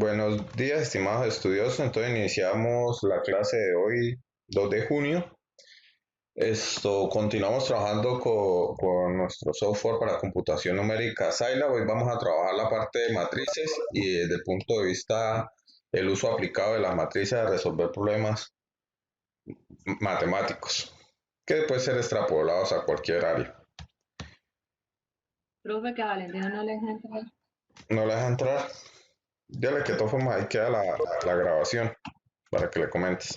Buenos días, estimados estudiosos. Entonces iniciamos la clase de hoy, 2 de junio. Continuamos trabajando con nuestro software para computación numérica Scilab. Hoy vamos a trabajar la parte de matrices y desde el punto de vista el uso aplicado de las matrices a resolver problemas matemáticos, que pueden ser extrapolados a cualquier área. Profe, que a Valentina no le deja entrar. ¿No la deja entrar? Dígale que de todas formas ahí queda la grabación para que le comentes.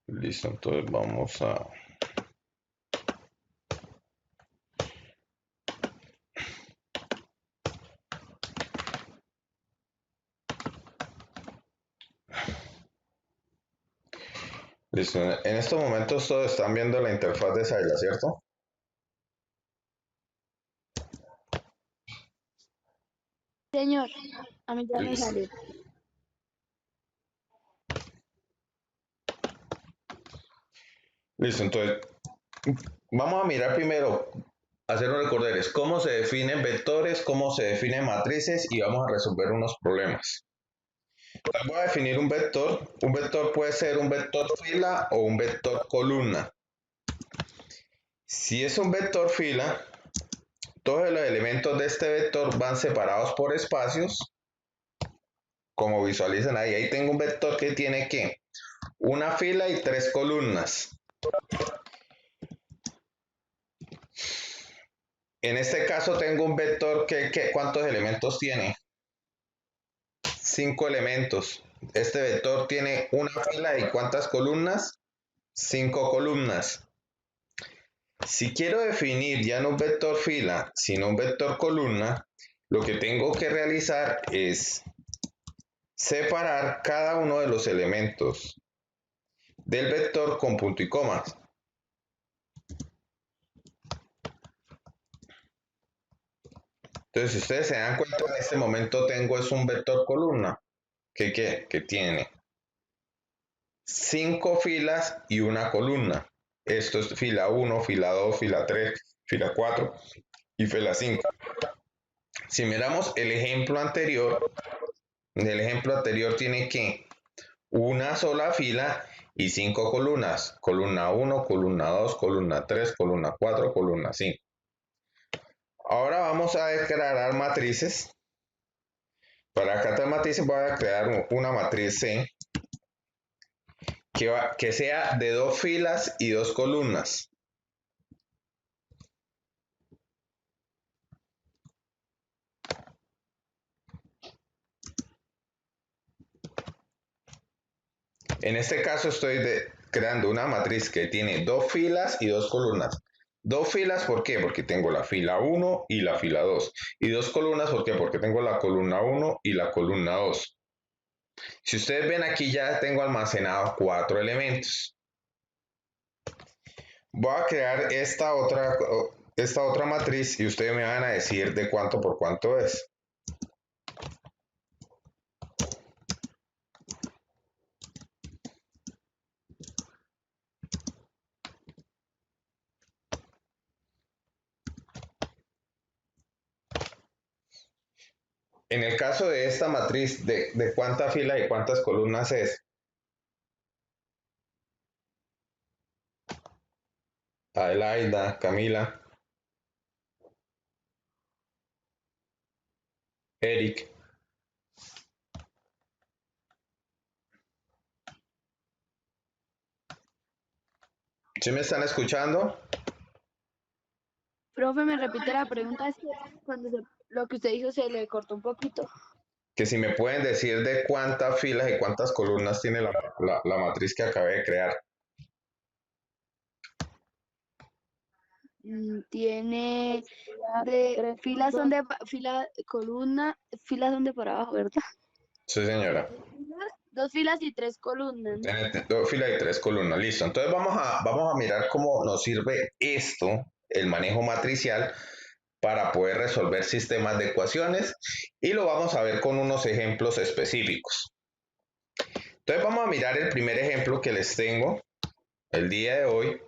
Listo, entonces vamos a... Listo, en estos momentos todos están viendo la interfaz de Saila, ¿cierto? Señor, a mí ya me Listo. salió. Listo, entonces vamos a mirar primero, hacer un recorderis, cómo se definen vectores, cómo se definen matrices y vamos a resolver unos problemas. Entonces voy a definir un vector. Un vector puede ser un vector fila o un vector columna. Si es un vector fila, todos los elementos de este vector van separados por espacios, como visualizan ahí. Ahí tengo un vector que tiene ¿qué? Una fila y 3 columnas. En este caso tengo un vector que ¿cuántos elementos tiene? 5 elementos. Este vector tiene una fila y ¿cuántas columnas? 5 columnas. Si quiero definir ya no un vector fila, sino un vector columna, lo que tengo que realizar es separar cada uno de los elementos del vector con punto y coma. Entonces, si ustedes se dan cuenta, en este momento tengo es un vector columna que tiene 5 filas y una columna. Esto es fila 1, fila 2, fila 3, fila 4 y fila 5. Si miramos el ejemplo anterior tiene que una sola fila y 5 columnas. Columna 1, columna 2, columna 3, columna 4, columna 5. Ahora vamos a declarar matrices. Para cada matriz voy a crear una matriz C que sea de 2 filas y 2 columnas. En este caso estoy creando una matriz que tiene 2 filas y 2 columnas. 2 filas, ¿por qué? Porque tengo la fila 1 y la fila 2. Y 2 columnas, ¿por qué? Porque tengo la columna 1 y la columna 2. Si ustedes ven aquí ya tengo almacenados 4 elementos. Voy a crear esta otra matriz y ustedes me van a decir de cuánto por cuánto es. En el caso de esta matriz, ¿de cuánta fila y cuántas columnas es? Adelaida, Camila, Eric. ¿Sí me están escuchando? Profe, me repite la pregunta, es que lo que usted dijo se le cortó un poquito. Que si me pueden decir de cuántas filas y cuántas columnas tiene la matriz que acabé de crear. Tiene filas son de por abajo, ¿verdad? Sí, señora. Dos filas y tres columnas, ¿no? Tiene 2 filas y 3 columnas. Listo. Entonces vamos a mirar cómo nos sirve esto, el manejo matricial, para poder resolver sistemas de ecuaciones y lo vamos a ver con unos ejemplos específicos. Entonces vamos a mirar el primer ejemplo que les tengo el día de hoy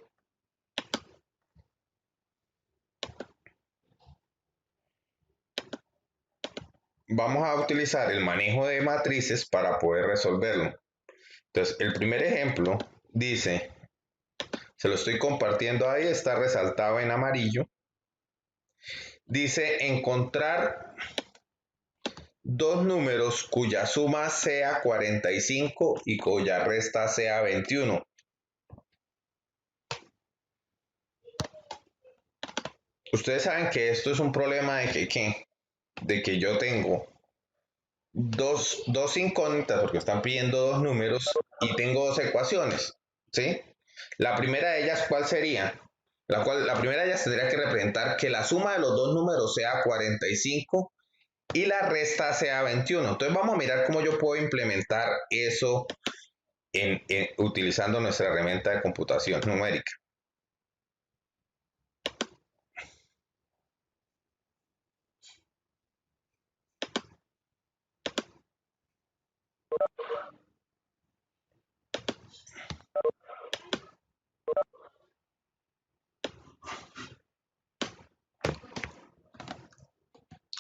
vamos a utilizar el manejo de matrices para poder resolverlo. Entonces, el primer ejemplo dice, se lo estoy compartiendo ahí, está resaltado en amarillo. Dice encontrar dos números cuya suma sea 45 y cuya resta sea 21. Ustedes saben que esto es un problema de que yo tengo dos incógnitas porque están pidiendo dos números y tengo dos ecuaciones, ¿sí? La primera de ellas, ¿cuál sería? La primera de ellas tendría que representar que la suma de los dos números sea 45 y la resta sea 21. Entonces vamos a mirar cómo yo puedo implementar eso utilizando nuestra herramienta de computación numérica.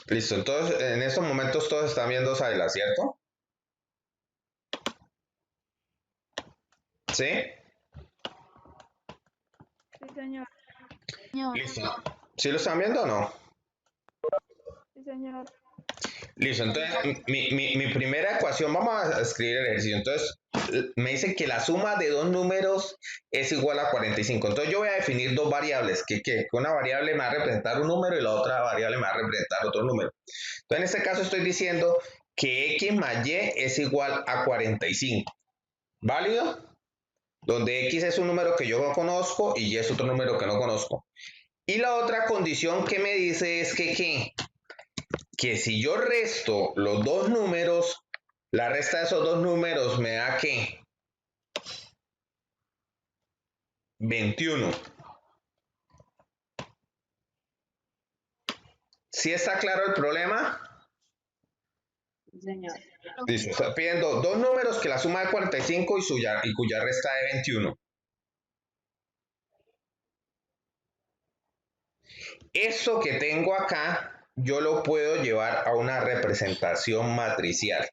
Listo, entonces en estos momentos todos están viendo Saila, ¿cierto? ¿Sí? Sí, señor. Listo. ¿Sí lo están viendo o no? Sí, señor. Listo, entonces mi primera ecuación, vamos a escribir el ejercicio. Entonces me dice que la suma de dos números es igual a 45. Entonces yo voy a definir dos variables, que una variable me va a representar un número y la otra variable me va a representar otro número. Entonces en este caso estoy diciendo que x más y es igual a 45. ¿Válido? Donde x es un número que yo no conozco y y es otro número que no conozco. Y la otra condición que me dice es que si yo resto los dos números, la resta de esos dos números me da ¿qué? 21. ¿Sí está claro el problema? Señor. Dice, está pidiendo dos números que la suma de 45 y cuya resta de 21. Eso que tengo acá, yo lo puedo llevar a una representación matricial.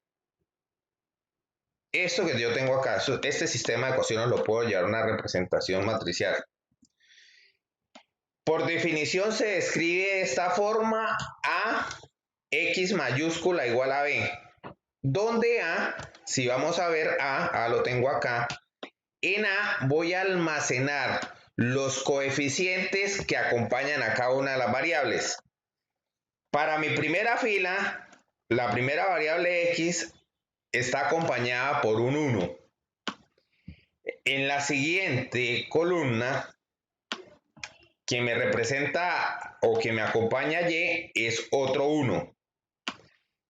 Eso que yo tengo acá, este sistema de ecuaciones lo puedo llevar a una representación matricial. Por definición se describe de esta forma: A, X mayúscula igual a B. Donde A, si vamos a ver A lo tengo acá. En A voy a almacenar los coeficientes que acompañan a cada una de las variables. Para mi primera fila, la primera variable X está acompañada por un 1. En la siguiente columna, quien me representa o que me acompaña Y es otro 1.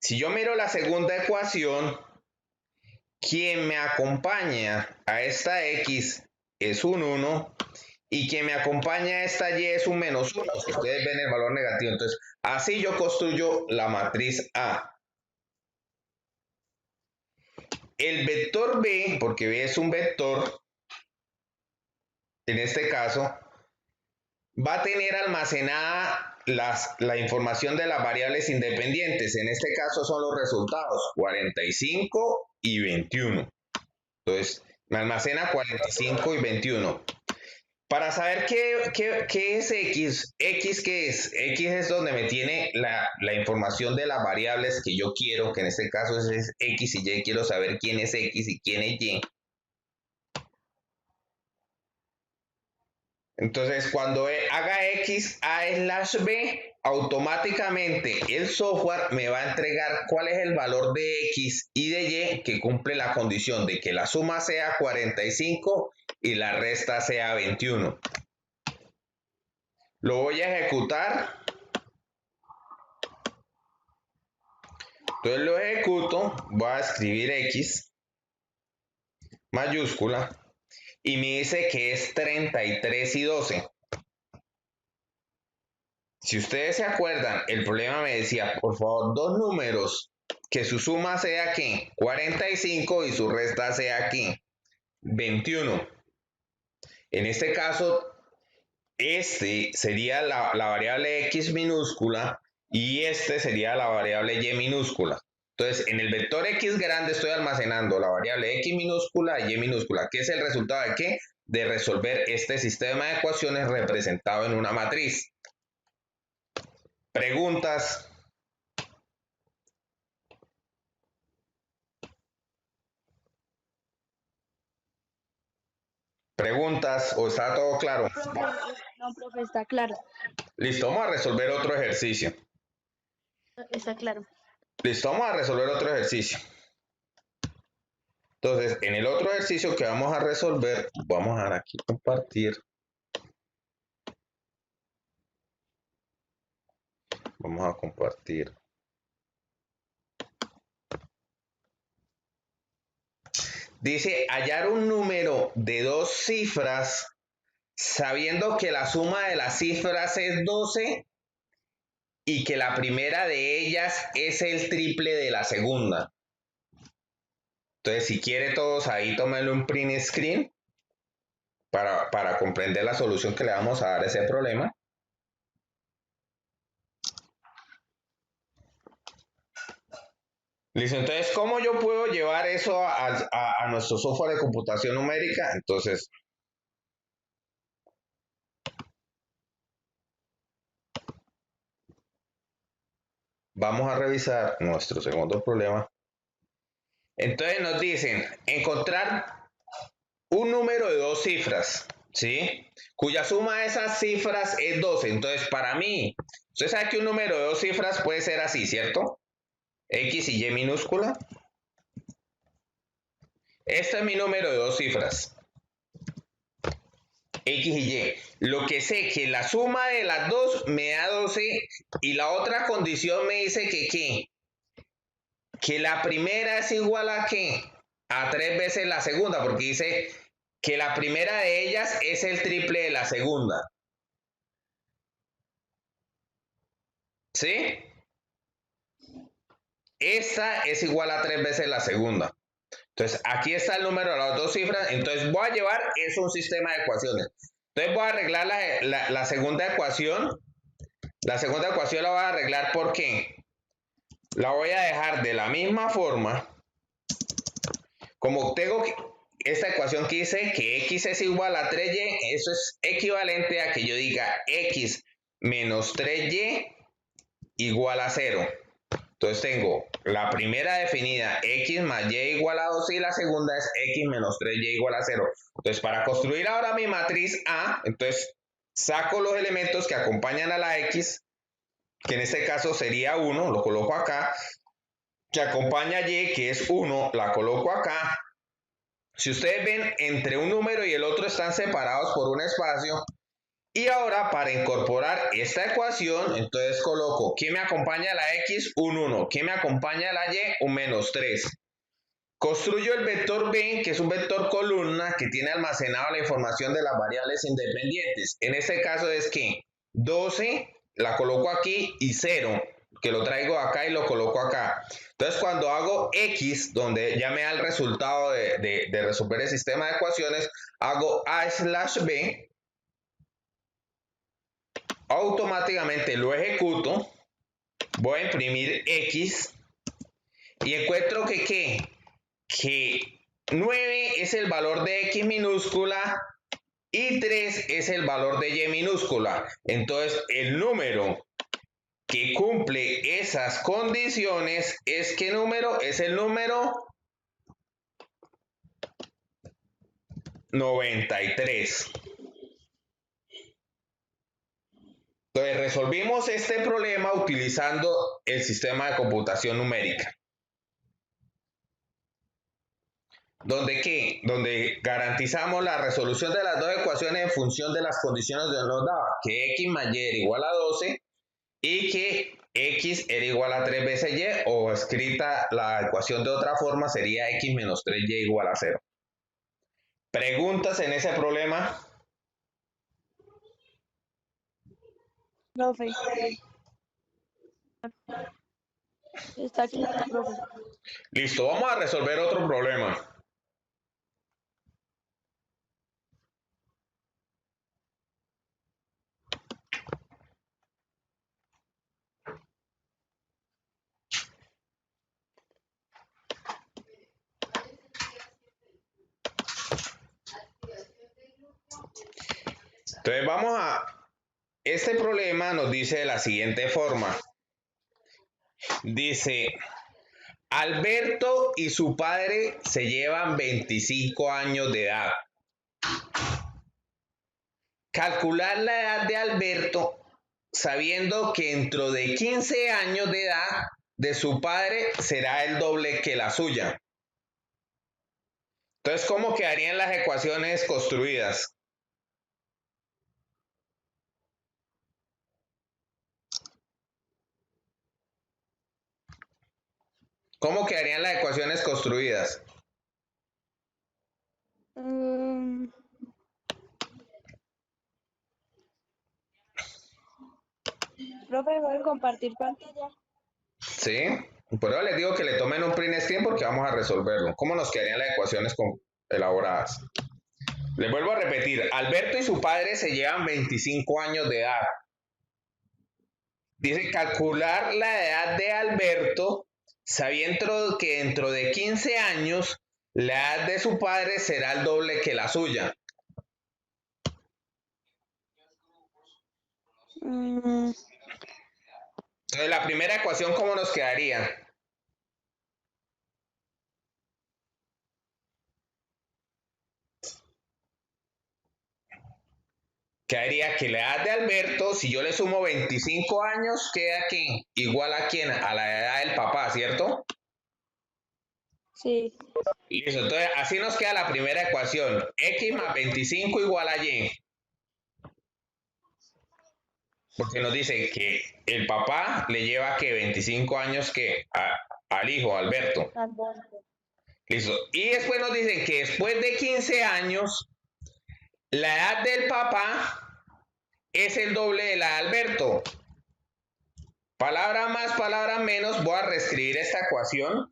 Si yo miro la segunda ecuación, quien me acompaña a esta X es un 1 y quien me acompaña a esta Y es un menos 1. Si ustedes ven el valor negativo, entonces así yo construyo la matriz A. El vector B, porque B es un vector, en este caso, va a tener almacenada la información de las variables independientes. En este caso son los resultados, 45 y 21. Entonces, me almacena 45 y 21. Para saber qué es X, ¿X qué es? X es donde me tiene la información de las variables que yo quiero, que en este caso es X y Y. Quiero saber quién es X y quién es Y. Entonces, cuando haga X a/B, automáticamente el software me va a entregar cuál es el valor de X y de Y que cumple la condición de que la suma sea 45 y la resta sea 21. Lo voy a ejecutar. Entonces lo ejecuto, voy a escribir X mayúscula y me dice que es 33 y 12. Si ustedes se acuerdan, el problema me decía, por favor, dos números que su suma sea ¿qué? 45 y su resta sea ¿qué? 21. En este caso, este sería la variable X minúscula y este sería la variable y minúscula. Entonces, en el vector x grande estoy almacenando la variable x minúscula y y minúscula, que es el resultado de ¿qué? De resolver este sistema de ecuaciones representado en una matriz. Preguntas. Preguntas, ¿o está todo claro? No, profe, está claro. Listo, vamos a resolver otro ejercicio. Está claro. Listo, vamos a resolver otro ejercicio. Entonces, en el otro ejercicio que vamos a resolver, vamos a dar aquí compartir. Vamos a compartir. Dice, hallar un número de 2 cifras sabiendo que la suma de las cifras es 12 y que la primera de ellas es el triple de la segunda. Entonces, si quiere todos ahí, tómenle un print screen para comprender la solución que le vamos a dar a ese problema. Listo, entonces, ¿cómo yo puedo llevar eso a nuestro software de computación numérica? Entonces, vamos a revisar nuestro segundo problema. Entonces nos dicen, encontrar un número de 2 cifras, ¿sí? Cuya suma de esas cifras es 12. Entonces, para mí, usted sabe que un número de 2 cifras puede ser así, ¿cierto? X y Y minúscula. Este es mi número de 2 cifras. X y Y. Lo que sé que la suma de las dos me da 12 y la otra condición me dice que ¿qué? Que la primera es igual a ¿qué? A 3 veces la segunda, porque dice que la primera de ellas es el triple de la segunda. ¿Sí? Esta es igual a 3 veces la segunda. Entonces, aquí está el número de las dos cifras. Entonces, voy a llevar, es un sistema de ecuaciones. Entonces, voy a arreglar la segunda ecuación. La segunda ecuación la voy a arreglar porque la voy a dejar de la misma forma. Como tengo esta ecuación que dice que x es igual a 3y, eso es equivalente a que yo diga x menos 3y igual a 0. Entonces tengo la primera definida, x más y igual a 2, y la segunda es x menos 3y igual a 0. Entonces, para construir ahora mi matriz A, entonces saco los elementos que acompañan a la x, que en este caso sería 1, lo coloco acá, que acompaña a y, que es 1, la coloco acá. Si ustedes ven, entre un número y el otro están separados por un espacio. Y ahora, para incorporar esta ecuación, entonces coloco, ¿qué me acompaña a la x? Un 1. ¿Qué me acompaña a la y? Un menos 3. Construyo el vector b, que es un vector columna que tiene almacenado la información de las variables independientes. En este caso es que 12 la coloco aquí y 0, que lo traigo acá y lo coloco acá. Entonces, cuando hago x, donde ya me da el resultado de resolver el sistema de ecuaciones, hago a/b, automáticamente lo ejecuto, voy a imprimir x y encuentro que ¿qué? Que 9 es el valor de x minúscula y 3 es el valor de y minúscula. Entonces, el número que cumple esas condiciones es ¿qué número? Es el número 93. Entonces, resolvimos este problema utilizando el sistema de computación numérica. ¿Donde qué? Donde garantizamos la resolución de las dos ecuaciones en función de las condiciones que nos daba, que x más y era igual a 12 y que x era igual a 3 veces y, o escrita la ecuación de otra forma sería x menos 3y igual a 0. ¿Preguntas en ese problema? Profe, está claro, profe. Listo, vamos a resolver otro problema. Entonces este problema nos dice de la siguiente forma. Dice, Alberto y su padre se llevan 25 años de edad. Calcular la edad de Alberto sabiendo que dentro de 15 años de edad de su padre será el doble que la suya. Entonces, ¿cómo quedarían las ecuaciones construidas? ¿Cómo quedarían las ecuaciones construidas? Profe, ¿voy a compartir pantalla? Sí, por eso les digo que le tomen un print screen porque vamos a resolverlo. ¿Cómo nos quedarían las ecuaciones elaboradas? Les vuelvo a repetir, Alberto y su padre se llevan 25 años de edad. Dice calcular la edad de Alberto sabiendo que dentro de 15 años la edad de su padre será el doble que la suya. Entonces, la primera ecuación, ¿cómo nos quedaría? Quedaría que la edad de Alberto, si yo le sumo 25 años, queda aquí igual a quién, a la edad del papá, ¿cierto? Sí. Listo, entonces así nos queda la primera ecuación. X más 25 igual a Y. Porque nos dice que el papá le lleva que 25 años al hijo, Alberto. Listo. Y después nos dicen que después de 15 años, la edad del papá es el doble de la de Alberto. Palabra más, palabra menos, voy a reescribir esta ecuación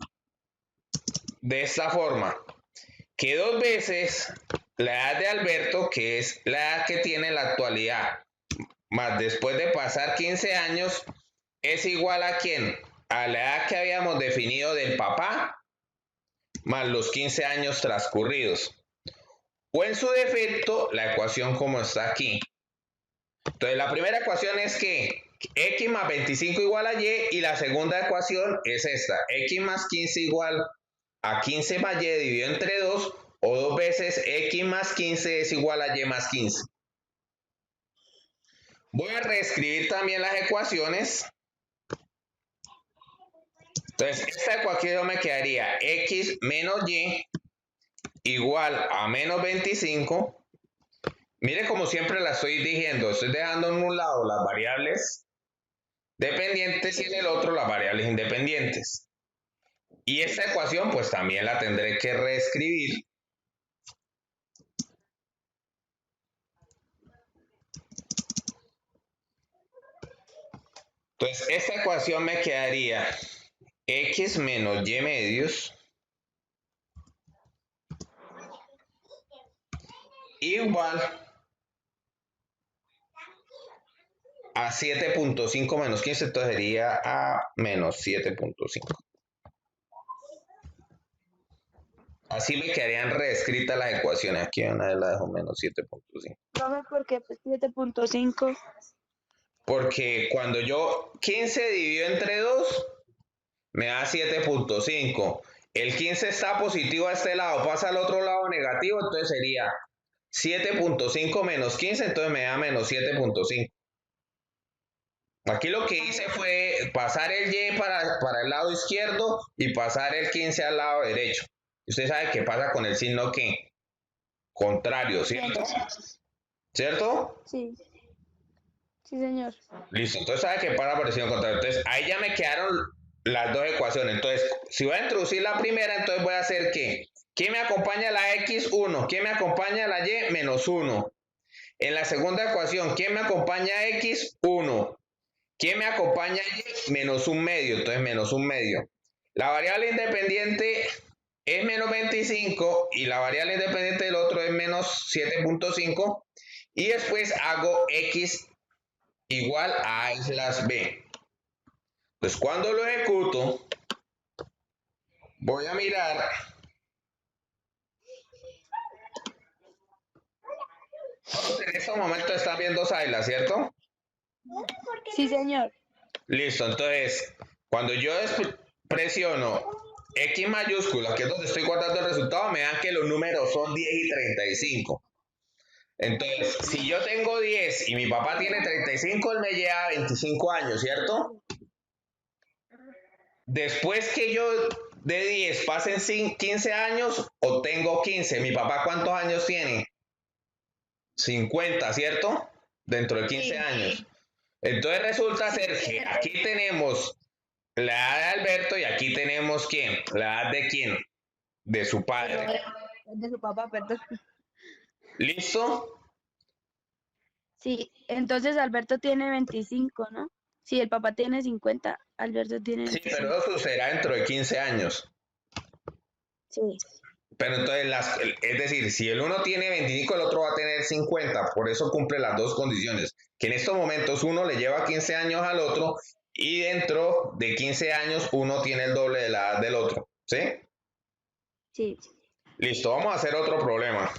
de esta forma. Que 2 veces la edad de Alberto, que es la edad que tiene en la actualidad, más después de pasar 15 años, es igual a ¿quién? A la edad que habíamos definido del papá, más los 15 años transcurridos. O en su defecto, la ecuación como está aquí. Entonces, la primera ecuación es que X más 25 igual a Y, y la segunda ecuación es esta. X más 15 igual a 15 más Y dividido entre 2, o 2 veces X más 15 es igual a Y más 15. Voy a reescribir también las ecuaciones. Entonces, esta ecuación me quedaría X menos Y igual a menos 25. Mire, como siempre la estoy diciendo, estoy dejando en un lado las variables dependientes y en el otro las variables independientes. Y esta ecuación pues también la tendré que reescribir. Entonces, esta ecuación me quedaría X menos Y medios igual a 7.5 menos 15, entonces sería a menos 7.5. Así me quedarían reescritas las ecuaciones. Aquí una vez la dejo menos 7.5. Profe, ¿por qué 7.5? Porque cuando yo 15 divido entre 2, me da 7.5. El 15 está positivo a este lado, pasa al otro lado negativo, entonces sería 7.5 menos 15, entonces me da menos 7.5. Aquí lo que hice fue pasar el Y para el lado izquierdo y pasar el 15 al lado derecho. Usted sabe qué pasa con el signo que contrario, ¿cierto? ¿Cierto? Sí. Sí, señor. Listo, entonces sabe qué pasa por el signo contrario. Entonces ahí ya me quedaron las dos ecuaciones. Entonces, si voy a introducir la primera, entonces voy a hacer que ¿quién me acompaña a la X? 1. ¿Quién me acompaña a la Y? Menos 1. En la segunda ecuación, ¿quién me acompaña a X? 1. ¿Quién me acompaña a Y? Menos 1 medio. Entonces, menos 1 medio. La variable independiente es menos 25 y la variable independiente del otro es menos 7.5. Y después hago X igual a A/B. Pues cuando lo ejecuto, voy a mirar En este momento están viendo Saila, ¿cierto? Sí, señor. Listo, entonces, cuando yo presiono X mayúscula, que es donde estoy guardando el resultado, me dan que los números son 10 y 35. Entonces, si yo tengo 10 y mi papá tiene 35, él me lleva 25 años, ¿cierto? Después que yo de 10 pasen 15 años, obtengo 15. ¿Mi papá cuántos años tiene? 50, ¿cierto? Dentro de 15 Sí. años. Entonces resulta ser que aquí tenemos la edad de Alberto y aquí tenemos ¿quién? La edad de quién? De su padre. De su papá, perdón. ¿Listo? Sí, entonces Alberto tiene 25, ¿no? Si el papá tiene 50, Alberto tiene Sí, pero 25. eso sucederá dentro de 15 años. Sí. Pero entonces, es decir, si el uno tiene 25, el otro va a tener 50. Por eso cumple las dos condiciones. Que en estos momentos uno le lleva 15 años al otro y dentro de 15 años uno tiene el doble de la edad del otro. ¿Sí? Sí. Listo, vamos a hacer otro problema.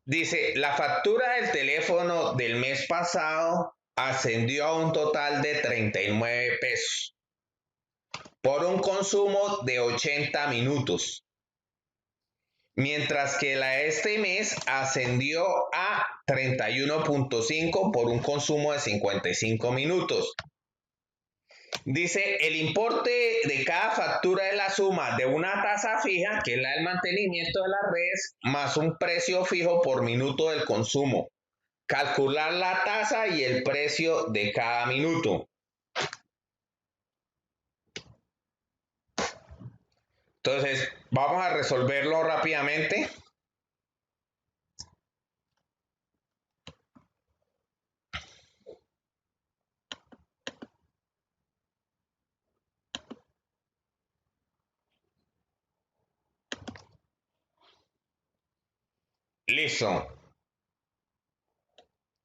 Dice, la factura del teléfono del mes pasado ascendió a un total de 39 pesos por un consumo de 80 minutos, mientras que la de este mes ascendió a 31.5 por un consumo de 55 minutos. Dice, el importe de cada factura es la suma de una tasa fija, que es la del mantenimiento de las redes, más un precio fijo por minuto del consumo. Calcular la tasa y el precio de cada minuto. Entonces, vamos a resolverlo rápidamente. Listo.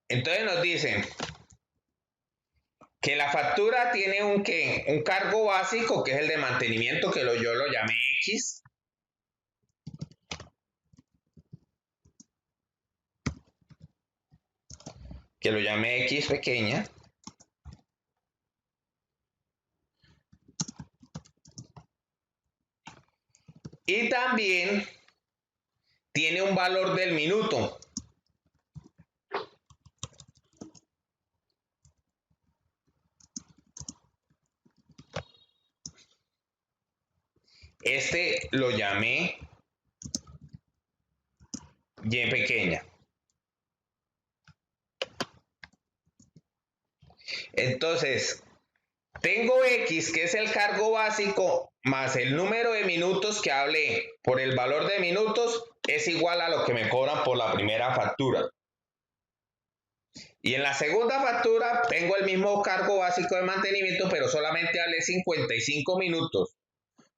Entonces nos dicen que la factura tiene un cargo básico, que es el de mantenimiento, que yo lo llamé X. Que lo llamé X pequeña. Y también tiene un valor del minuto. Este lo llamé Y pequeña. Entonces, tengo X, que es el cargo básico, más el número de minutos que hablé por el valor de minutos, es igual a lo que me cobran por la primera factura. Y en la segunda factura tengo el mismo cargo básico de mantenimiento, pero solamente hablé 55 minutos.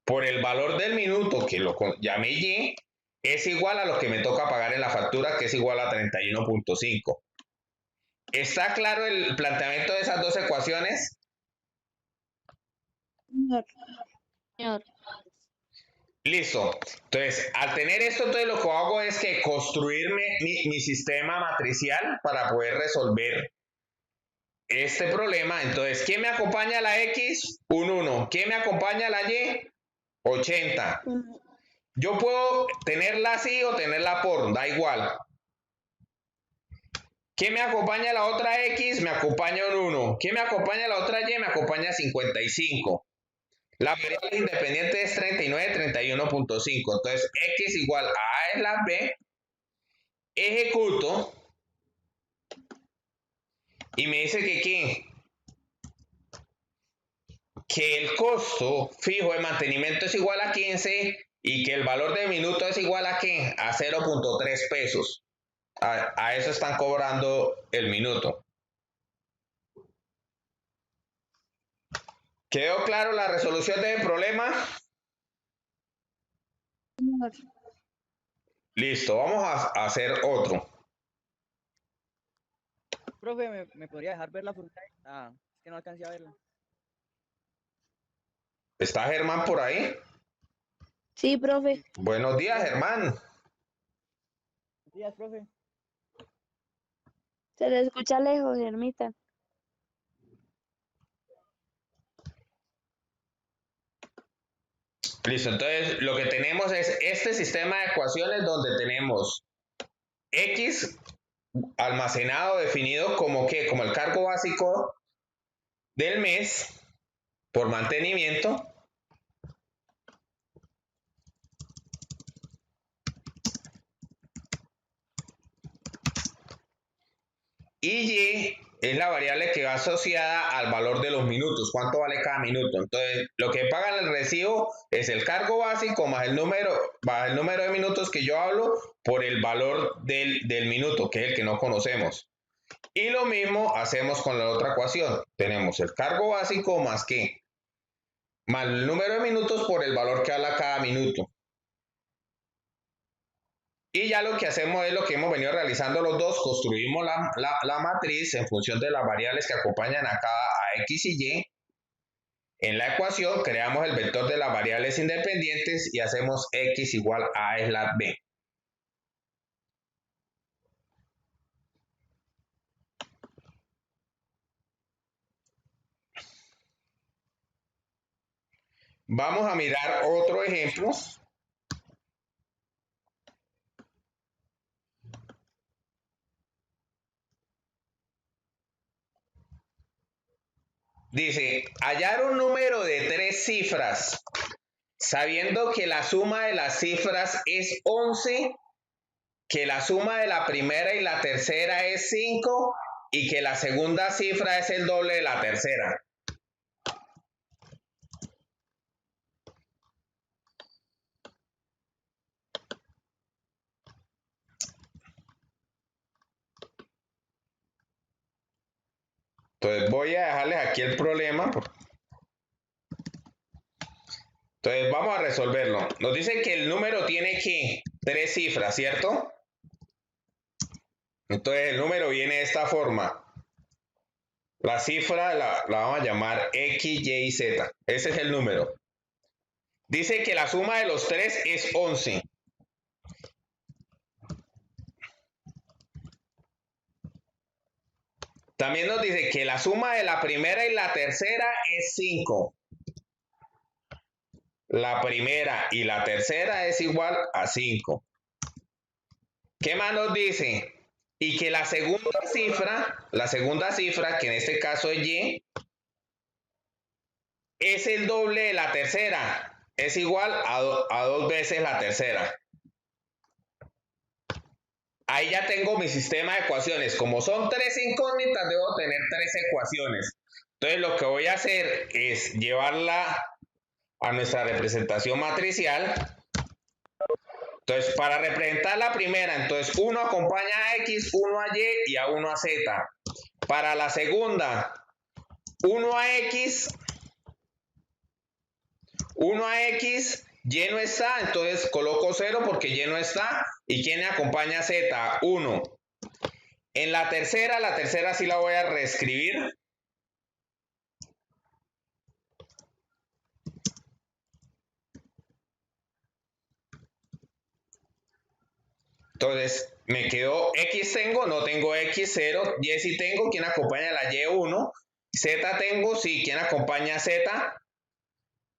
Por el valor del minuto, que lo llamé Y, es igual a lo que me toca pagar en la factura, que es igual a 31.5. ¿Está claro el planteamiento de esas dos ecuaciones? Señor. Listo. Entonces, al tener esto, entonces lo que hago es que construirme mi sistema matricial para poder resolver este problema. Entonces, ¿quién me acompaña a la X? Un 1. ¿Quién me acompaña a la Y? 80. Yo puedo tenerla así o tenerla por, da igual. ¿Quién me acompaña a la otra X? Me acompaña un 1. ¿Quién me acompaña a la otra Y? Me acompaña 55. La variable independiente es 39, 31.5. Entonces, X igual a es la B. Ejecuto. Y me dice que ¿qué? Que el costo fijo de mantenimiento es igual a 15 y que el valor de minuto es igual a ¿qué? A 0.3 pesos. A eso están cobrando el minuto. ¿Quedó claro la resolución del problema? Listo, vamos a hacer otro. profe, ¿me podría dejar ver la fórmula? Ah, es que no alcancé a verla. ¿Está Germán por ahí? Sí, profe. Buenos días, Profe, Germán. buenos días, profe. Se le escucha lejos, Ermita. Listo, entonces lo que tenemos es este sistema de ecuaciones donde tenemos X almacenado, definido como que, como el cargo básico del mes por mantenimiento, y Y es la variable que va asociada al valor de los minutos, cuánto vale cada minuto. Entonces, lo que paga el recibo es el cargo básico más el número de minutos que yo hablo por el valor del minuto, que es el que no conocemos. Y lo mismo hacemos con la otra ecuación. Tenemos el cargo básico más qué, más el número de minutos por el valor que habla cada minuto. Y ya lo que hacemos es lo que hemos venido realizando los dos, construimos la matriz en función de las variables que acompañan a cada X y Y. En la ecuación creamos el vector de las variables independientes y hacemos X igual a es la B. Vamos a mirar otro ejemplo. Dice, hallar un número de 3 cifras, sabiendo que la suma de las cifras es 11, que la suma de la primera y la tercera es 5 y que la segunda cifra es el doble de la tercera. Entonces voy a dejarles aquí el problema. Entonces vamos a resolverlo. Nos dice que el número tiene que 3 cifras, ¿cierto? Entonces el número viene de esta forma. La cifra la vamos a llamar X, Y y Z. Ese es el número. Dice que la suma de los 3 es 11. También nos dice que la suma de la primera y la tercera es 5. La primera y la tercera es igual a 5. ¿Qué más nos dice? Y que la segunda cifra, que en este caso es Y, es el doble de la tercera. Es igual a 2 veces la tercera. Ahí ya tengo mi sistema de ecuaciones. Como son 3 incógnitas, debo tener 3 ecuaciones. Entonces lo que voy a hacer es llevarla a nuestra representación matricial. Entonces, para representar la primera, entonces 1 acompaña a X, 1 a Y y a 1 a Z. Para la segunda, 1 a X, 1 a X, Y no está, entonces coloco 0 porque Y no está. ¿Y quién me acompaña a Z? 1. En la tercera sí la voy a reescribir. Entonces, me quedó X tengo, no tengo X, 0. Y sí tengo, ¿quién acompaña a la Y? 1. Z tengo, sí, ¿quién acompaña a Z?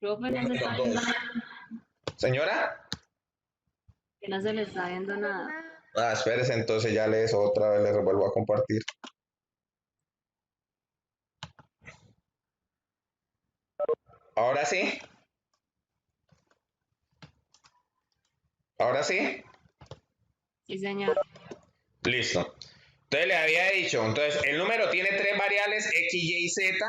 Profe, no se está Dos. viendo nada. Señora. Que no se le está viendo nada. Ah, espérese, entonces ya les otra vez, les vuelvo a compartir. Ahora sí. Ahora sí. Sí, señor. Listo. Entonces les había dicho, entonces el número tiene 3 variables X, Y y Z.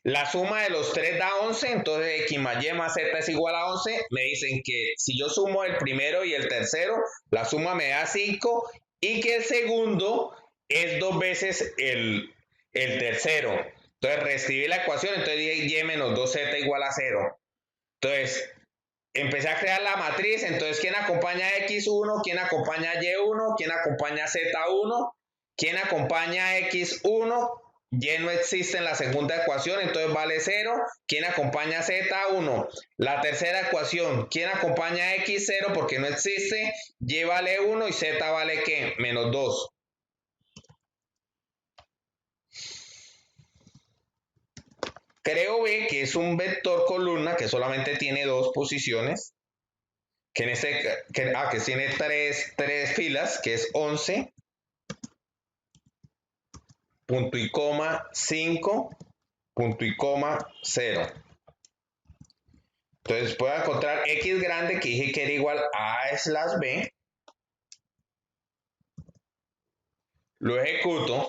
La suma de los 3 da 11, entonces X más Y más Z es igual a 11. Me dicen que si yo sumo el primero y el tercero, la suma me da 5 y que el segundo es 2 veces el tercero. Entonces reescribí la ecuación, entonces dije Y menos 2Z igual a 0. Entonces empecé a crear la matriz, entonces ¿quién acompaña a X1? ¿Quién acompaña a Y1? ¿Quién acompaña a Z1? ¿Quién acompaña a X1? Y no existe en la segunda ecuación, entonces vale 0. ¿Quién acompaña a Z1? La tercera ecuación, ¿quién acompaña a X? 0 porque no existe. Y vale 1 y Z vale ¿qué? Menos 2. Creo B que es un vector columna que solamente tiene dos posiciones. Que tiene tres filas, que es 11, punto y coma 5, punto y coma 0. Entonces puedo encontrar X grande que dije que era igual a A/B. Lo ejecuto.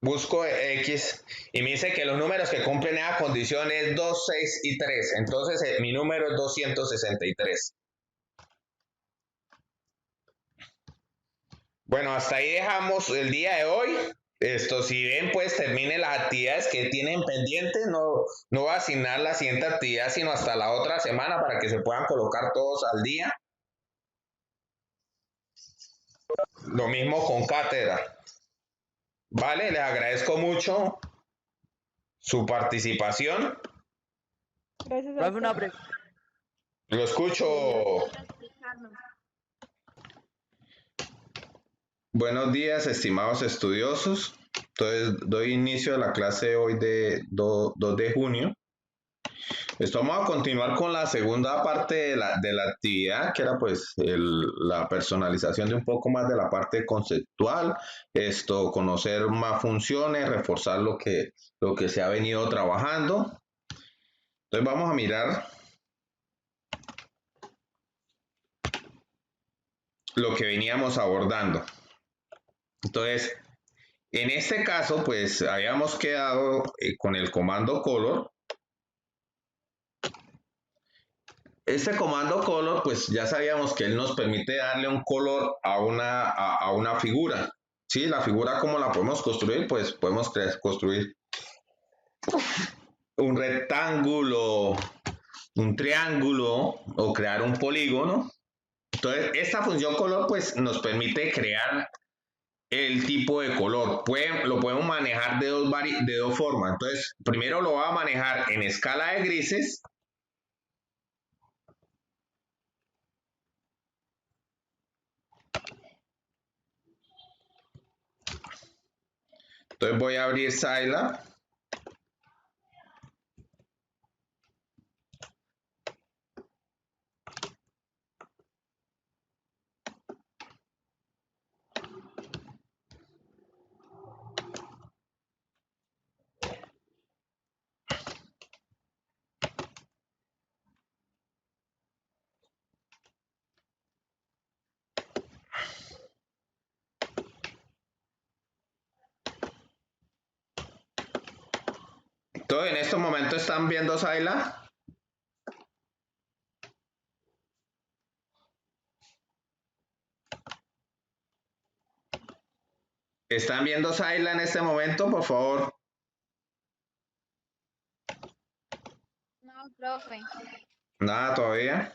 Busco X y me dice que los números que cumplen esa condición es 2, 6 y 3. Entonces mi número es 263. Bueno, hasta ahí dejamos el día de hoy. Si ven, pues terminen las actividades que tienen pendientes. No voy a asignar la siguiente actividad, sino hasta la otra semana para que se puedan colocar todos al día. Lo mismo con cátedra. Vale, les agradezco mucho su participación. Gracias a Profe, una usted. pregunta. Lo escucho. Por explicarnos. Buenos días, estimados estudiosos. Entonces, doy inicio a la clase de hoy de 2 de junio. Vamos a continuar con la segunda parte de la actividad, que era pues la personalización de un poco más de la parte conceptual, conocer más funciones, reforzar lo que se ha venido trabajando. Entonces vamos a mirar lo que veníamos abordando. Entonces, en este caso, pues habíamos quedado con el comando color. Este comando color, pues ya sabíamos que él nos permite darle un color a una figura. ¿Sí? La figura, ¿cómo la podemos construir? Pues podemos construir un rectángulo, un triángulo o crear un polígono. Entonces, esta función color, pues nos permite crear el tipo de color. Lo podemos manejar de dos formas. Entonces, primero lo va a manejar en escala de grises. Entonces voy a abrir Scilab. Entonces en estos momentos están viendo Scilab. ¿Están viendo Scilab en este momento, por favor? No, profe. Nada todavía.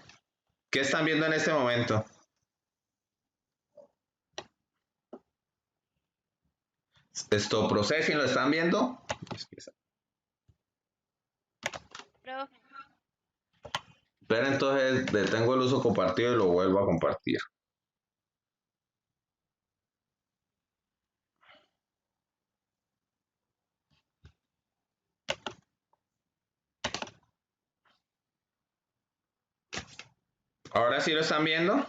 ¿Qué están viendo en este momento? Processing, ¿lo están viendo? Profe. Pero entonces detengo el uso compartido y lo vuelvo a compartir. ¿Ahora sí lo están viendo?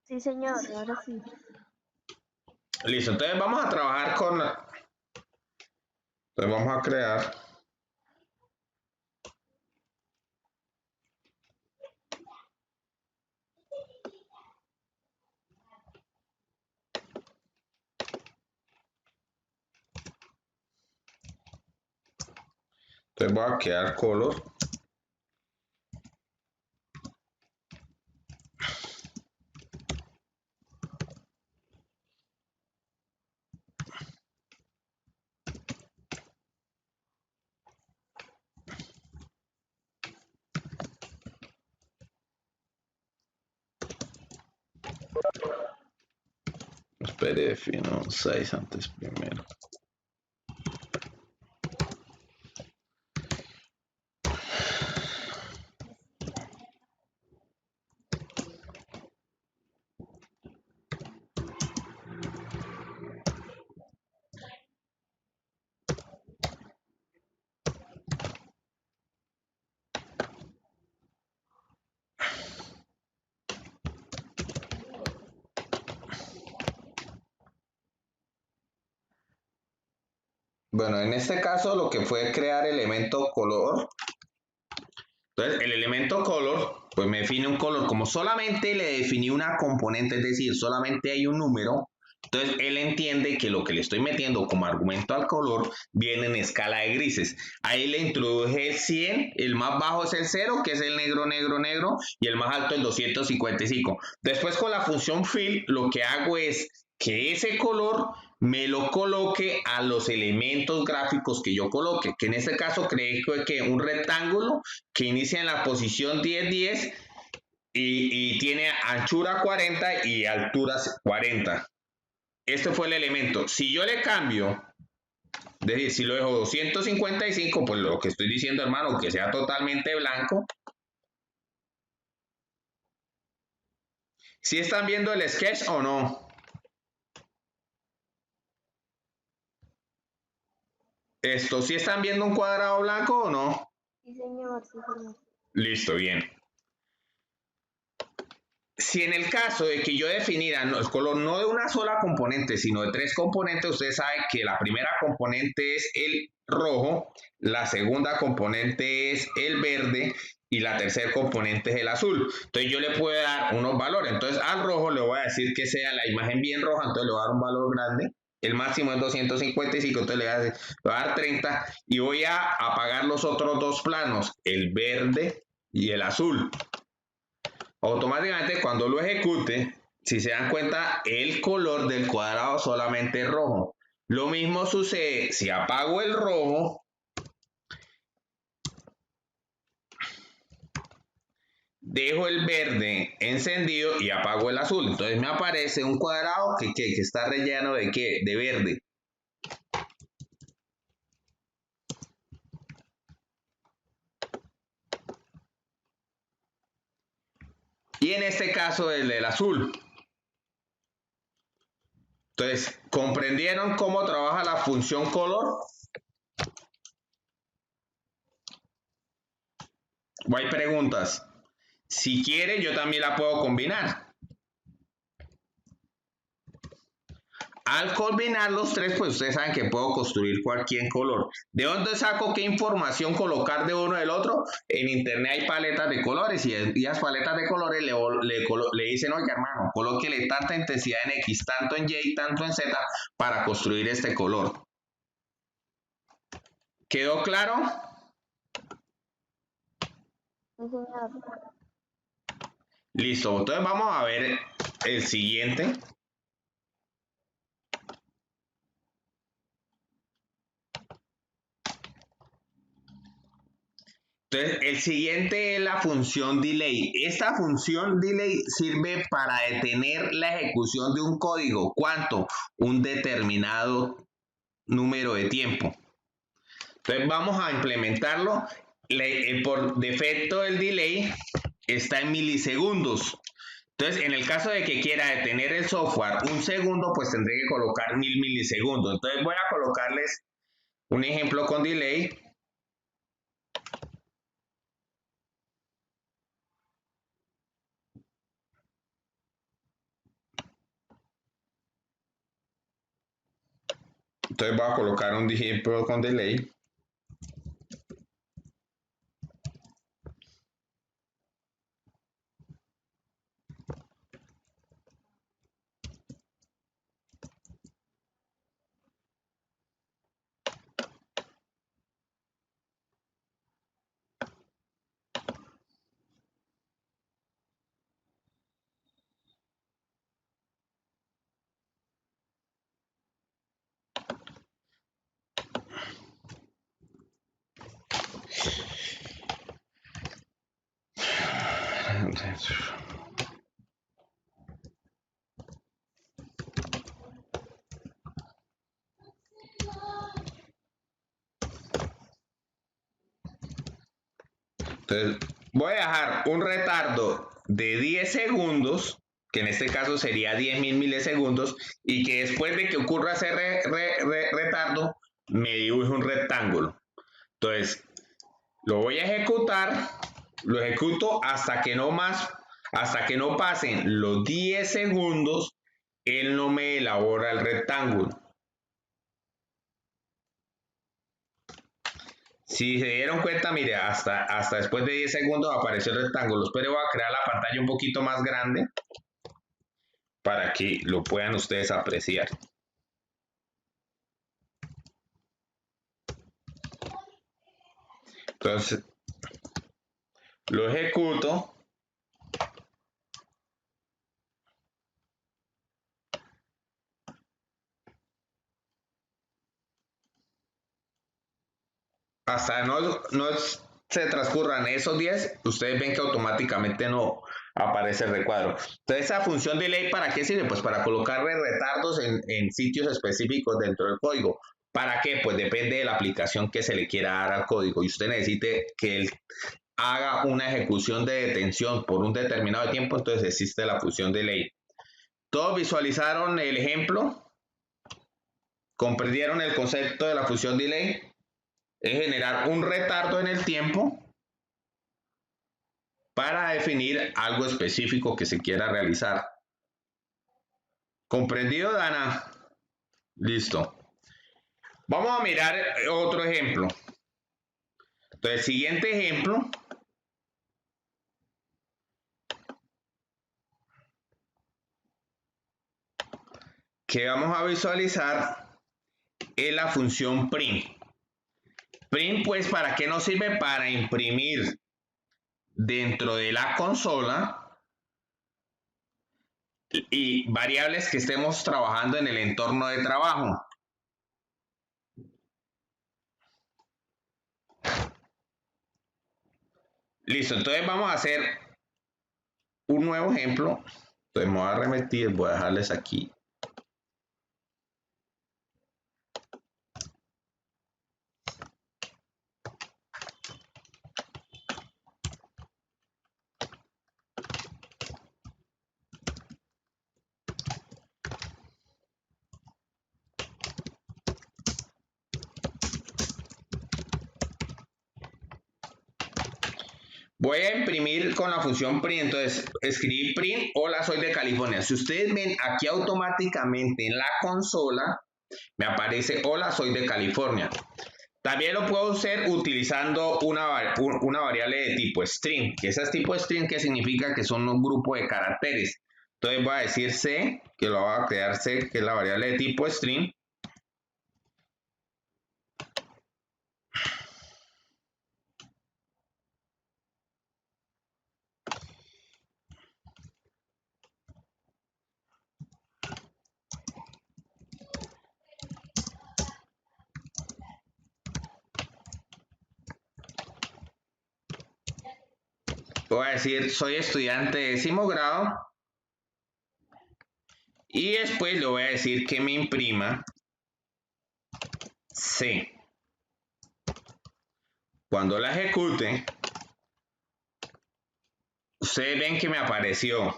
Sí, señor, ahora sí. Listo, entonces vamos a trabajar con... Entonces vamos a crear... Entonces voy a crear color. Espere, defino 6 antes primero. Bueno, en este caso lo que fue crear elemento color. Entonces, el elemento color, pues me define un color. Como solamente le definí una componente, es decir, solamente hay un número, entonces él entiende que lo que le estoy metiendo como argumento al color viene en escala de grises. Ahí le introduje el 100, el más bajo es el 0, que es el negro, negro, negro, y el más alto el 255. Después con la función fill, lo que hago es que ese color me lo coloque a los elementos gráficos que yo coloque, que en este caso creé que un rectángulo que inicia en la posición 10, 10 y tiene anchura 40 y altura 40. Este fue el elemento. Si yo le cambio, es decir, si lo dejo 255, pues lo que estoy diciendo, hermano, que sea totalmente blanco. ¿Sí están viendo el sketch o no? Esto, ¿sí están viendo un cuadrado blanco o no? Sí, señor, sí, señor. Listo, bien. Si en el caso de que yo definiera el color no de una sola componente, sino de 3 componentes, usted sabe que la primera componente es el rojo, la segunda componente es el verde y la tercera componente es el azul. Entonces yo le puedo dar unos valores. Entonces al rojo le voy a decir que sea la imagen bien roja, entonces le voy a dar un valor grande. El máximo es 255, entonces le voy a dar 30 y voy a apagar los otros dos planos, el verde y el azul. Automáticamente cuando lo ejecute, si se dan cuenta, el color del cuadrado solamente es rojo. Lo mismo sucede si apago el rojo, dejo el verde encendido y apago el azul. Entonces me aparece un cuadrado que está relleno de ¿qué? De verde. Y en este caso el del azul. Entonces, ¿comprendieron cómo trabaja la función color? ¿O hay preguntas? Si quiere, yo también la puedo combinar. Al combinar los tres, pues ustedes saben que puedo construir cualquier color. ¿De dónde saco qué información colocar de uno del otro? En internet hay paletas de colores y las paletas de colores le dicen, oye hermano, colóquele tanta intensidad en X, tanto en Y, tanto en Z para construir este color. ¿Quedó claro? Sí, señor. Listo, entonces vamos a ver el siguiente. Entonces, el siguiente es la función delay. Esta función delay sirve para detener la ejecución de un código. ¿Cuánto? Un determinado número de tiempo. Entonces, vamos a implementarlo. Por defecto, el delay está en milisegundos. Entonces, en el caso de que quiera detener el software un segundo, pues tendré que colocar 1000 milisegundos. Entonces, voy a colocarles un ejemplo con delay. Entonces voy a colocar un ejemplo con delay. Entonces, voy a dejar un retardo de 10 segundos, que en este caso sería 10.000 milisegundos, y que después de que ocurra ese retardo, me dibuje un rectángulo. Entonces, lo voy a ejecutar, lo ejecuto hasta que no pasen los 10 segundos, él no me elabora el rectángulo. Si se dieron cuenta, mire, hasta después de 10 segundos apareció el rectángulo. Pero voy a crear la pantalla un poquito más grande para que lo puedan ustedes apreciar. Entonces, lo ejecuto. Hasta no se transcurran esos 10, ustedes ven que automáticamente no aparece el recuadro. Entonces, esa función delay, ¿para qué sirve? Pues para colocarle retardos en sitios específicos dentro del código. ¿Para qué? Pues depende de la aplicación que se le quiera dar al código y usted necesite que él haga una ejecución de detención por un determinado tiempo, entonces existe la función delay. ¿Todos visualizaron el ejemplo? ¿Comprendieron el concepto de la función delay? Es generar un retardo en el tiempo para definir algo específico que se quiera realizar. ¿Comprendido, Dana? Listo. Vamos a mirar otro ejemplo. Entonces, siguiente ejemplo. Que vamos a visualizar es la función print. Print, pues, ¿para qué nos sirve? Para imprimir dentro de la consola y variables que estemos trabajando en el entorno de trabajo. Listo, entonces vamos a hacer un nuevo ejemplo. Entonces me voy a remitir, voy a dejarles aquí. Voy a imprimir con la función print, entonces escribí print, hola, soy de California. Si ustedes ven aquí automáticamente en la consola, me aparece hola, soy de California. También lo puedo hacer utilizando una variable de tipo string, que ese es tipo string que significa que son un grupo de caracteres. Entonces voy a decir C, que lo voy a crear C, que es la variable de tipo string. Voy a decir, soy estudiante de 10º grado. Y después le voy a decir que me imprima C. Cuando la ejecute, ustedes ven que me apareció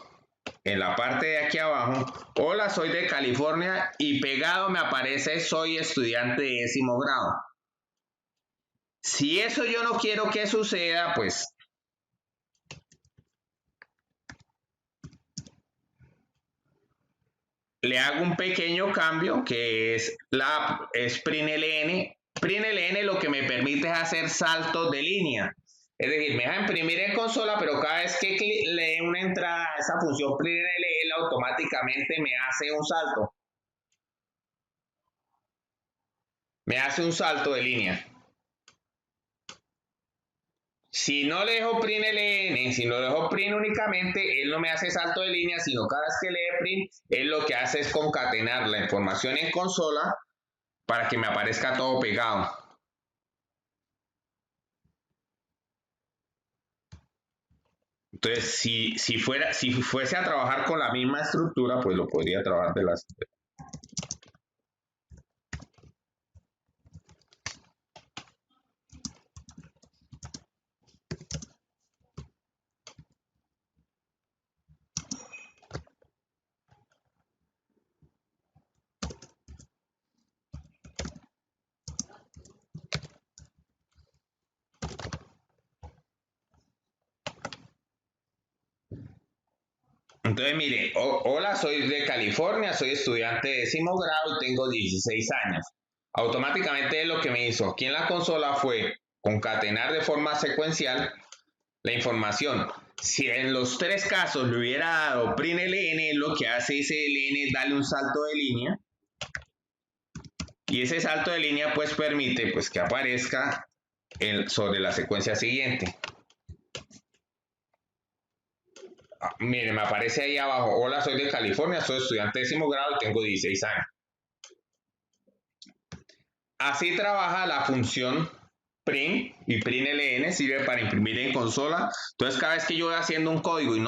en la parte de aquí abajo, hola, soy de California, y pegado me aparece, soy estudiante de 10º grado. Si eso yo no quiero que suceda, pues le hago un pequeño cambio que es println. Println lo que me permite es hacer saltos de línea. Es decir, me deja imprimir en consola, pero cada vez que le dé una entrada a esa función println, automáticamente me hace un salto. Me hace un salto de línea. Si no le dejo println, si no le dejo print únicamente, él no me hace salto de línea, sino cada vez que le dé print, él lo que hace es concatenar la información en consola para que me aparezca todo pegado. Entonces, si fuese a trabajar con la misma estructura, pues lo podría trabajar de las... Entonces, mire, hola, soy de California, soy estudiante de 10º grado y tengo 16 años. Automáticamente lo que me hizo aquí en la consola fue concatenar de forma secuencial la información. Si en los tres casos le hubiera dado print.ln, lo que hace ese ln es darle un salto de línea. Y ese salto de línea pues permite pues, que aparezca sobre la secuencia siguiente. Mire, me aparece ahí abajo, hola, soy de California, soy estudiante de 10º grado y tengo 16 años. Así trabaja la función print, y print.ln sirve para imprimir en consola. Entonces cada vez que yo voy haciendo un código y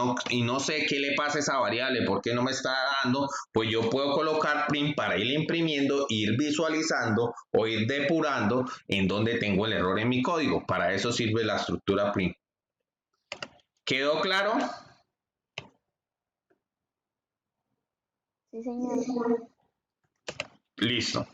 no sé qué le pasa a esa variable, por qué no me está dando, pues yo puedo colocar print para ir imprimiendo, ir visualizando o ir depurando en donde tengo el error en mi código. Para eso sirve la estructura print. ¿Quedó claro? Sí, señor. Listo.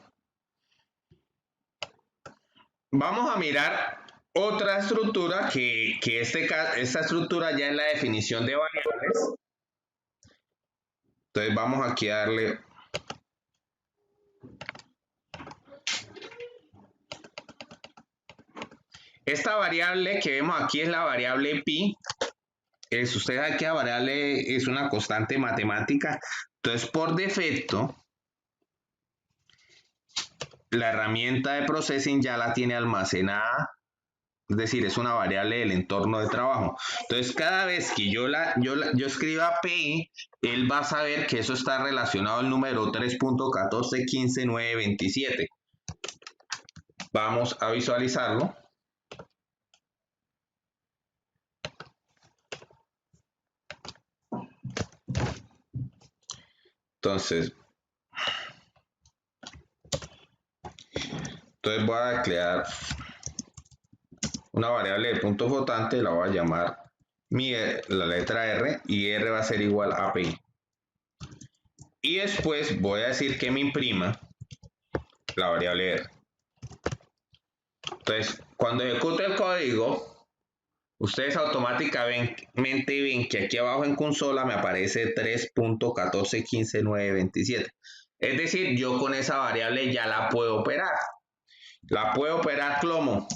Vamos a mirar otra estructura que esta estructura ya es la definición de variables. Entonces vamos aquí a darle esta variable que vemos aquí es la variable pi. Usted sabe que la variable es una constante matemática. Entonces por defecto la herramienta de processing ya la tiene almacenada. Es decir, es una variable del entorno de trabajo. Entonces, cada vez que yo escriba PI, él va a saber que eso está relacionado al número 3.1415.927. Vamos a visualizarlo. Entonces voy a crear una variable de punto flotante, la voy a llamar la letra R, y R va a ser igual a pi. Y después voy a decir que me imprima la variable R. Entonces, cuando ejecute el código, ustedes automáticamente ven que aquí abajo en consola me aparece 3.1415.927. Es decir, yo con esa variable ya la puedo operar. La puedo operar como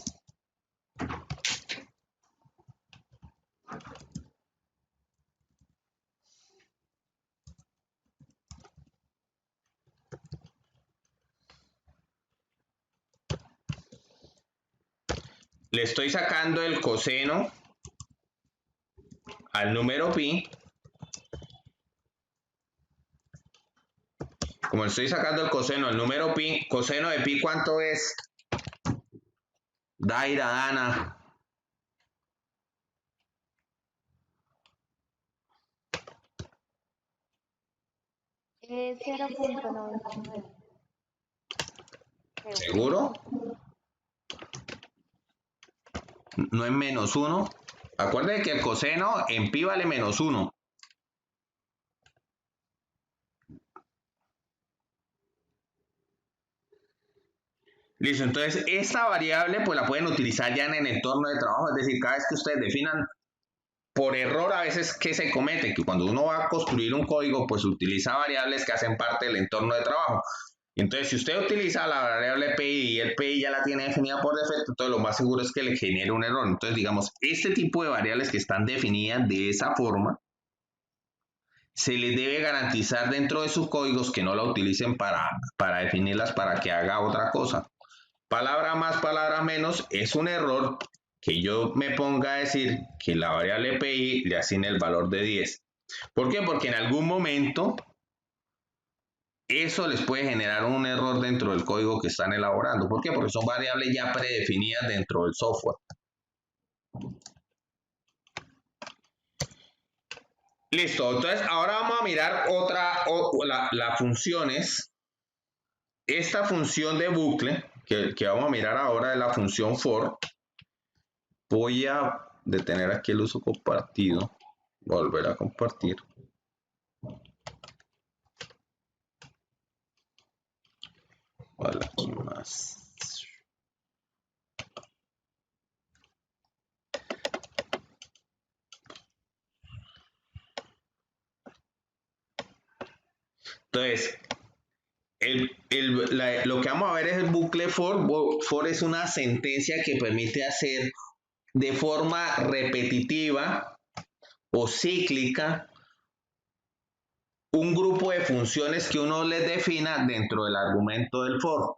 le estoy sacando el coseno al número pi. Como le estoy sacando el coseno al número pi, coseno de pi, ¿cuánto es? Daira, Dana. Es 0.99. ¿Seguro? No es -1. Acuérdense que el coseno en pi vale -1. Listo, entonces esta variable pues la pueden utilizar ya en el entorno de trabajo, es decir, cada vez que ustedes definan por error a veces que se comete, que cuando uno va a construir un código pues utiliza variables que hacen parte del entorno de trabajo. Entonces si usted utiliza la variable pi y el pi ya la tiene definida por defecto, entonces lo más seguro es que le genere un error. Entonces digamos, este tipo de variables que están definidas de esa forma, se les debe garantizar dentro de sus códigos que no la utilicen para definirlas para que haga otra cosa. Palabra más, palabra menos, es un error que yo me ponga a decir que la variable pi le asigne el valor de 10. ¿Por qué? Porque en algún momento eso les puede generar un error dentro del código que están elaborando. ¿Por qué? Porque son variables ya predefinidas dentro del software. Listo, entonces ahora vamos a mirar las funciones. Esta función de bucle que vamos a mirar ahora es la función for. Voy a detener aquí el uso compartido, volver a compartir. Vale, aquí más. Entonces, lo que vamos a ver es el bucle for. For es una sentencia que permite hacer de forma repetitiva o cíclica un grupo de funciones que uno les defina dentro del argumento del for.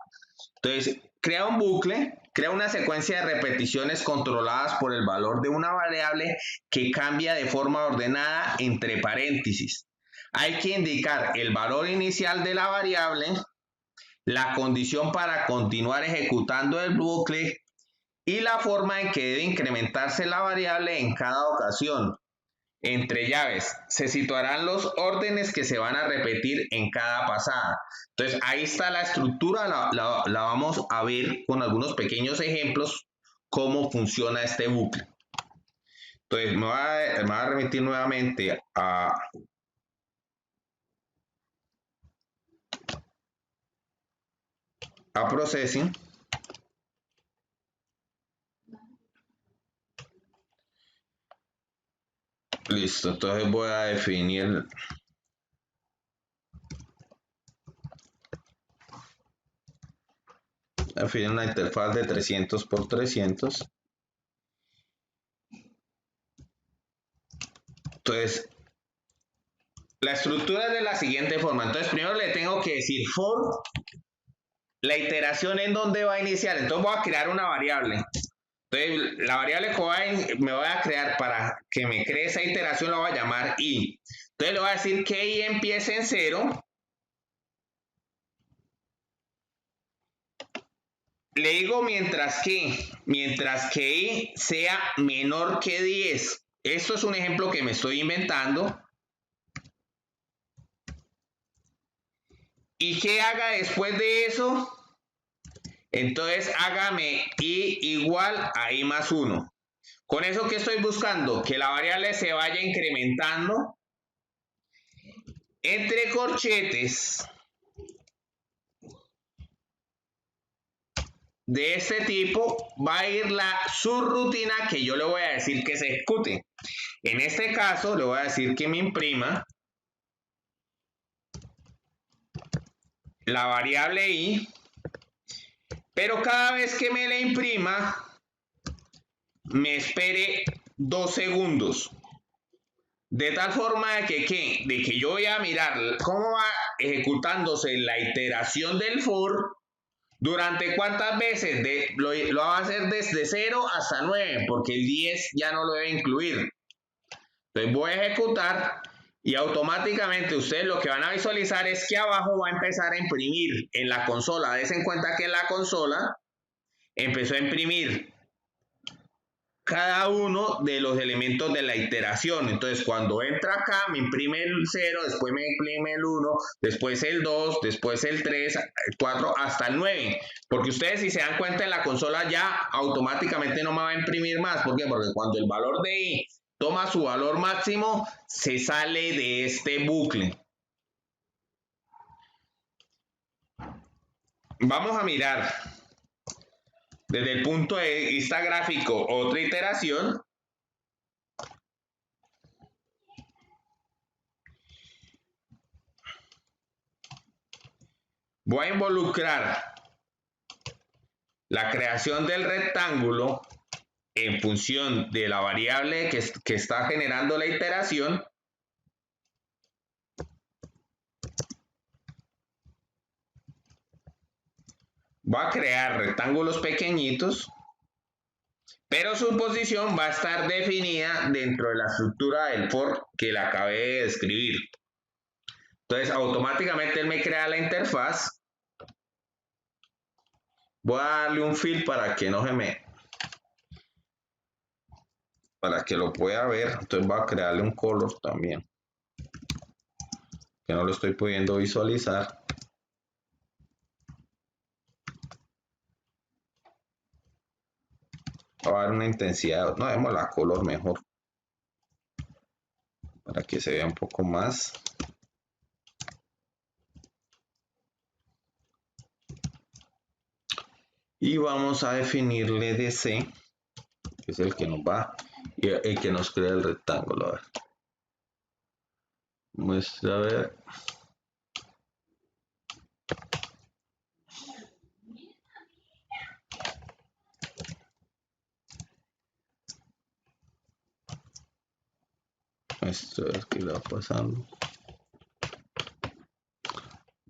Entonces, crea un bucle, crea una secuencia de repeticiones controladas por el valor de una variable que cambia de forma ordenada entre paréntesis. Hay que indicar el valor inicial de la variable, la condición para continuar ejecutando el bucle y la forma en que debe incrementarse la variable en cada ocasión. Entre llaves se situarán los órdenes que se van a repetir en cada pasada. Entonces ahí está la estructura, la vamos a ver con algunos pequeños ejemplos cómo funciona este bucle. Entonces me voy a remitir nuevamente a Processing. Listo, entonces voy a definir una interfaz de 300 por 300. Entonces, la estructura es de la siguiente forma. Entonces, primero le tengo que decir for, la iteración en donde va a iniciar. Entonces, voy a crear una variable. Entonces, la variable que me voy a crear para que me cree esa iteración la voy a llamar i. Entonces, le voy a decir que i empiece en 0. Le digo mientras que i sea menor que 10. Esto es un ejemplo que me estoy inventando. ¿Y qué haga después de eso? Entonces hágame i igual a i más 1. Con eso, ¿qué estoy buscando? Que la variable se vaya incrementando. Entre corchetes de este tipo va a ir la subrutina que yo le voy a decir que se ejecute. En este caso le voy a decir que me imprima la variable i, pero cada vez que me la imprima me espere 2 segundos. De tal forma de que yo voy a mirar cómo va ejecutándose la iteración del for. ¿Durante cuántas veces? Lo va a hacer desde 0 hasta 9, porque el 10 ya no lo debe incluir. Entonces voy a ejecutar y automáticamente ustedes lo que van a visualizar es que abajo va a empezar a imprimir en la consola. Dense en cuenta que en la consola empezó a imprimir cada uno de los elementos de la iteración. Entonces, cuando entra acá, me imprime el 0, después me imprime el 1, después el 2, después el 3, el 4, hasta el 9. Porque ustedes, si se dan cuenta, en la consola ya automáticamente no me va a imprimir más. ¿Por qué? Porque cuando el valor de i toma su valor máximo, se sale de este bucle. Vamos a mirar desde el punto de vista gráfico otra iteración. Voy a involucrar la creación del rectángulo en función de la variable que está generando la iteración. Va a crear rectángulos pequeñitos, pero su posición va a estar definida dentro de la estructura del for que le acabé de describir. Entonces, automáticamente él me crea la interfaz. Voy a darle un fill para que no se me... para que lo pueda ver. Entonces voy a crearle un color también, que no lo estoy pudiendo visualizar. Va a dar una intensidad, no, demos la color mejor para que se vea un poco más. Y vamos a definirle DC, que es el que nos va, y el que nos crea el rectángulo. A ver. Muestra, a ver. Esto es que va pasando.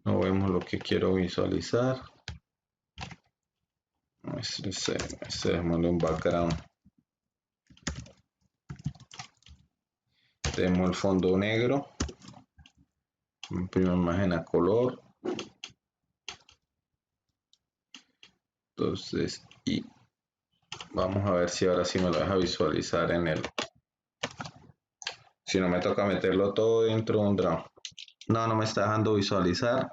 No vemos lo que quiero visualizar. Démosle un background. Tenemos el fondo negro. Primera imagen a color. Entonces, y vamos a ver si ahora sí me lo deja visualizar en el. Si no, me toca meterlo todo dentro de un draw. No, no me está dejando visualizar.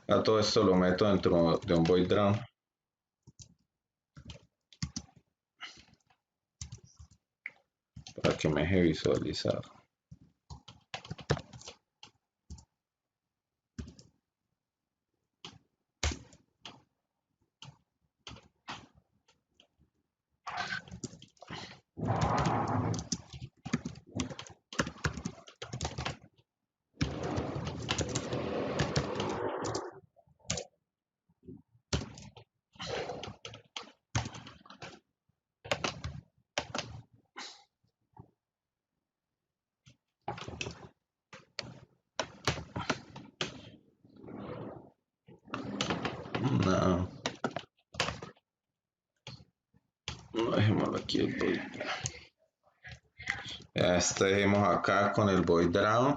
A todo esto lo meto dentro de un void draw. Para que me deje visualizar. No. No, dejémoslo aquí el void. Ya dejemos acá con el void draw.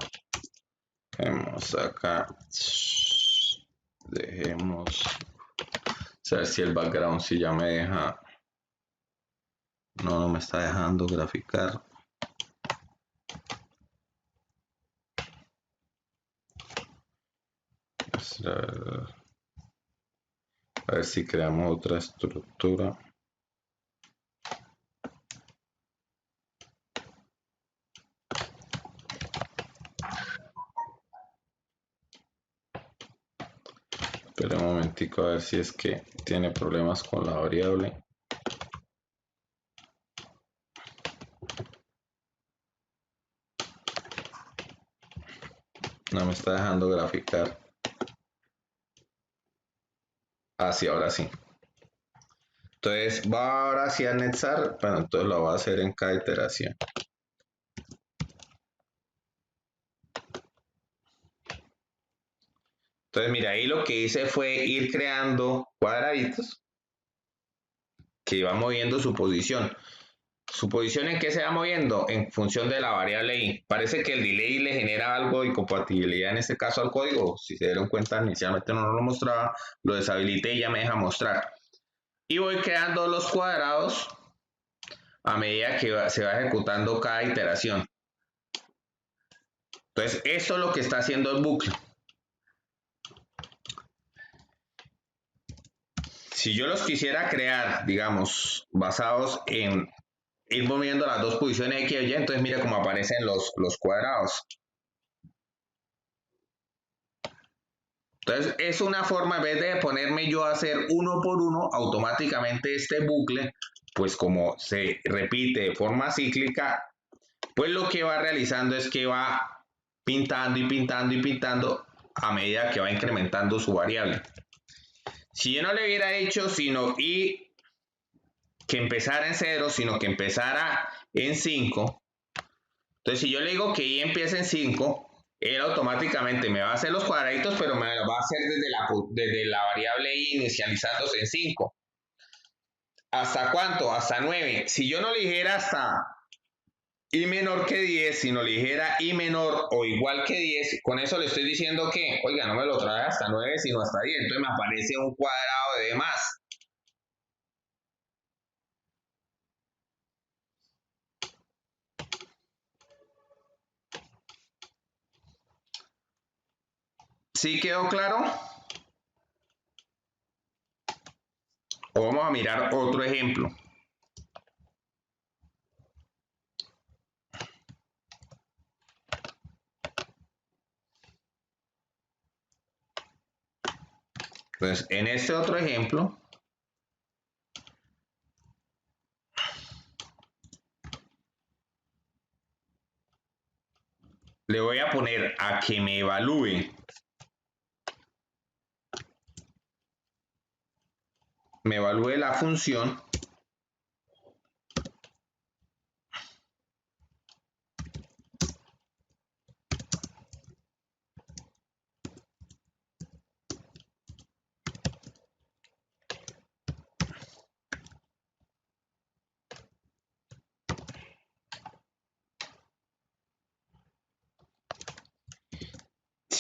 Dejemos acá. Dejemos. A ver si el background si ya me deja. No, no me está dejando graficar. A ver si creamos otra estructura. Espera un momentico a ver si es que tiene problemas con la variable. No me está dejando graficar. Así, ahora sí. Entonces va ahora sí a anexar, pero entonces lo va a hacer en cada iteración. Entonces mira, ahí lo que hice fue ir creando cuadraditos que va moviendo su posición. ¿Su posición en qué se va moviendo? En función de la variable i. Parece que el delay le genera algo de incompatibilidad en este caso al código. Si se dieron cuenta, inicialmente no lo mostraba, lo deshabilité y ya me deja mostrar. Y voy creando los cuadrados a medida que se va ejecutando cada iteración. Entonces, esto es lo que está haciendo el bucle. Si yo los quisiera crear, digamos, basados en ir moviendo las dos posiciones X y Y, entonces mira cómo aparecen los cuadrados. Entonces es una forma, en vez de ponerme yo a hacer uno por uno, automáticamente este bucle, pues como se repite de forma cíclica, pues lo que va realizando es que va pintando y pintando y pintando a medida que va incrementando su variable. Si yo no le hubiera hecho sino y que empezara en 0, sino que empezara en 5, entonces si yo le digo que y empieza en 5, él automáticamente me va a hacer los cuadraditos, pero me lo va a hacer desde la variable i inicializándose en 5. ¿Hasta cuánto? Hasta 9. Si yo no le dijera hasta i menor que 10, sino le dijera i menor o igual que 10, con eso le estoy diciendo que, oiga, no me lo trae hasta 9, sino hasta 10. Entonces me aparece un cuadrado de más. ¿Sí quedó claro? O vamos a mirar otro ejemplo. Entonces, en este otro ejemplo, le voy a poner a que me evalúe la función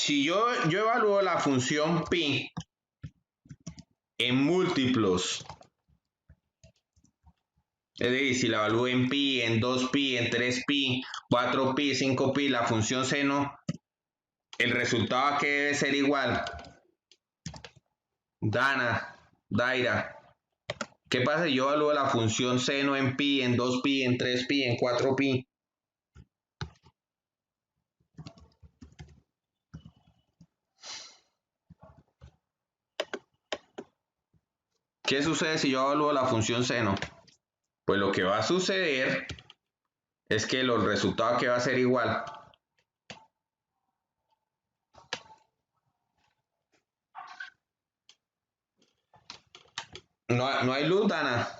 Si yo evalúo la función pi en múltiplos, es decir, si la evalúo en pi, en 2pi, en 3pi, 4pi, 5pi, la función seno, el resultado que debe ser igual. Daira. ¿Qué pasa si yo evalúo la función seno en pi, en 2pi, en 3pi, en 4pi? ¿Qué sucede si yo evalúo la función seno? Pues lo que va a suceder es que los resultados que va a ser igual. No hay luz, Dana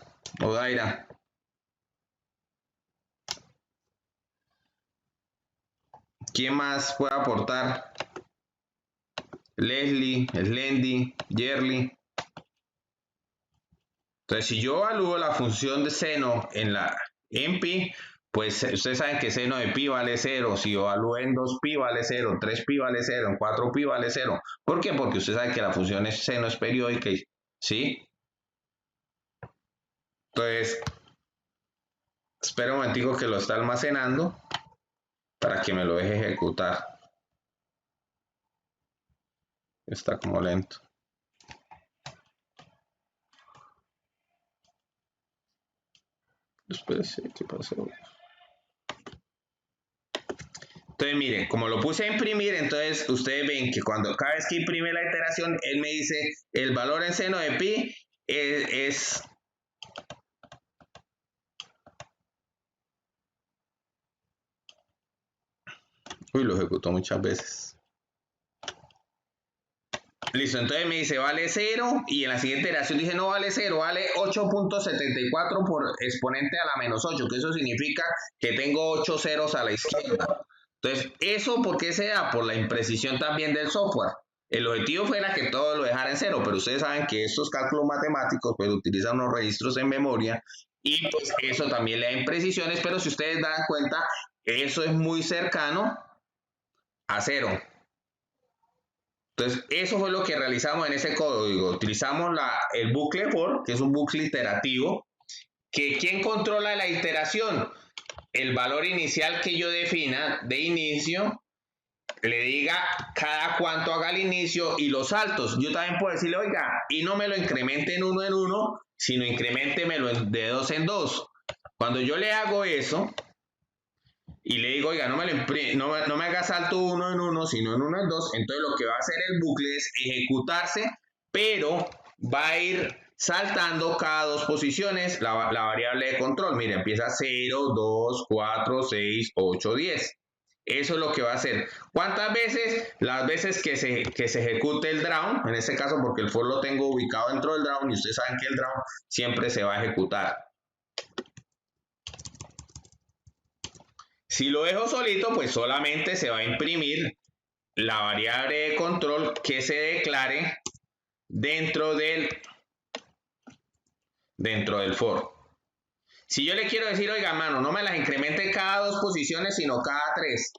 o Daira. ¿Quién más puede aportar? Leslie, Slendy, Yerly. Entonces, si yo evalúo la función de seno en pi, pues ustedes saben que seno de pi vale 0. Si yo evalúo en 2pi vale 0, 3pi vale 0, en 4pi vale 0. ¿Por qué? Porque ustedes saben que la función seno es periódica, ¿sí? Entonces, espera un momentico que lo está almacenando para que me lo deje ejecutar. Está como lento. Espérese, ¿qué pasó? Entonces, miren, como lo puse a imprimir, entonces ustedes ven que cada vez que imprime la iteración, él me dice el valor en seno de pi es uy, lo ejecutó muchas veces. Listo, entonces me dice vale 0 y en la siguiente iteración dice no vale 0, vale 8.74 por exponente a la menos 8, que eso significa que tengo 8 ceros a la izquierda. Entonces, ¿eso por qué se da? Por la imprecisión también del software. El objetivo fuera que todo lo dejara en 0, pero ustedes saben que estos cálculos matemáticos pues utilizan unos registros en memoria y pues eso también le da imprecisiones, pero si ustedes dan cuenta, eso es muy cercano a 0. Entonces, eso fue lo que realizamos en ese código. Utilizamos el bucle for, que es un bucle iterativo, que ¿quién controla la iteración? El valor inicial que yo defina de inicio, le diga cada cuánto haga el inicio y los saltos. Yo también puedo decirle, oiga, y no me lo incremente en uno, sino incrementemelo de 2 en 2. Cuando yo le hago eso, y le digo, oiga, no me haga salto 1 en 1, sino en 1 en 2, entonces lo que va a hacer el bucle es ejecutarse, pero va a ir saltando cada 2 posiciones la variable de control. Mire, empieza 0, 2, 4, 6, 8, 10. Eso es lo que va a hacer. ¿Cuántas veces? Las veces que se ejecute el drawn, en este caso porque el for lo tengo ubicado dentro del drawn y ustedes saben que el drawn siempre se va a ejecutar. Si lo dejo solito, pues solamente se va a imprimir la variable de control que se declare dentro del for. Si yo le quiero decir, oiga, mano, no me las incremente cada 2 posiciones, sino cada 3.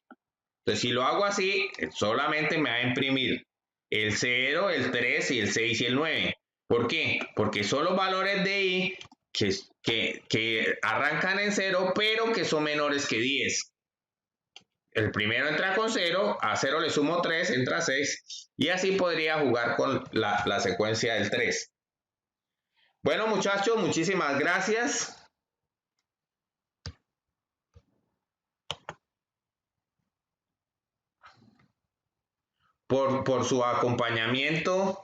Entonces, si lo hago así, solamente me va a imprimir el 0, el 3 y el 6 y el 9. ¿Por qué? Porque son los valores de i que arrancan en 0, pero que son menores que 10. El primero entra con 0, a 0 le sumo 3, entra 6, y así podría jugar con la secuencia del 3. Bueno, muchachos, muchísimas gracias. Por su acompañamiento.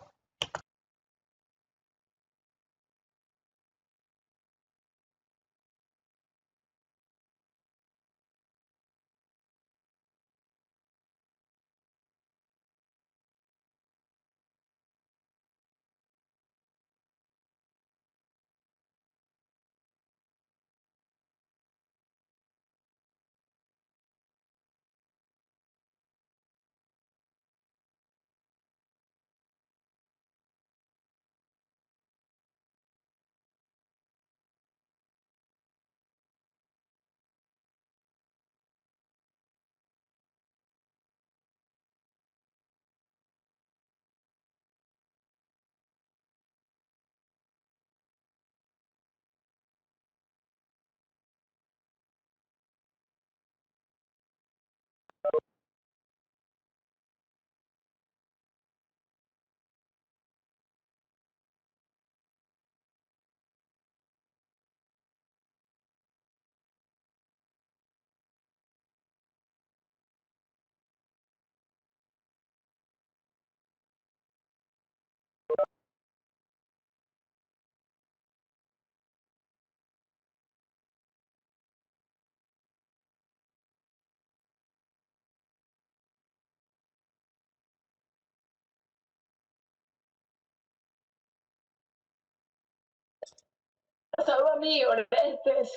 pasado a mí, Orestes.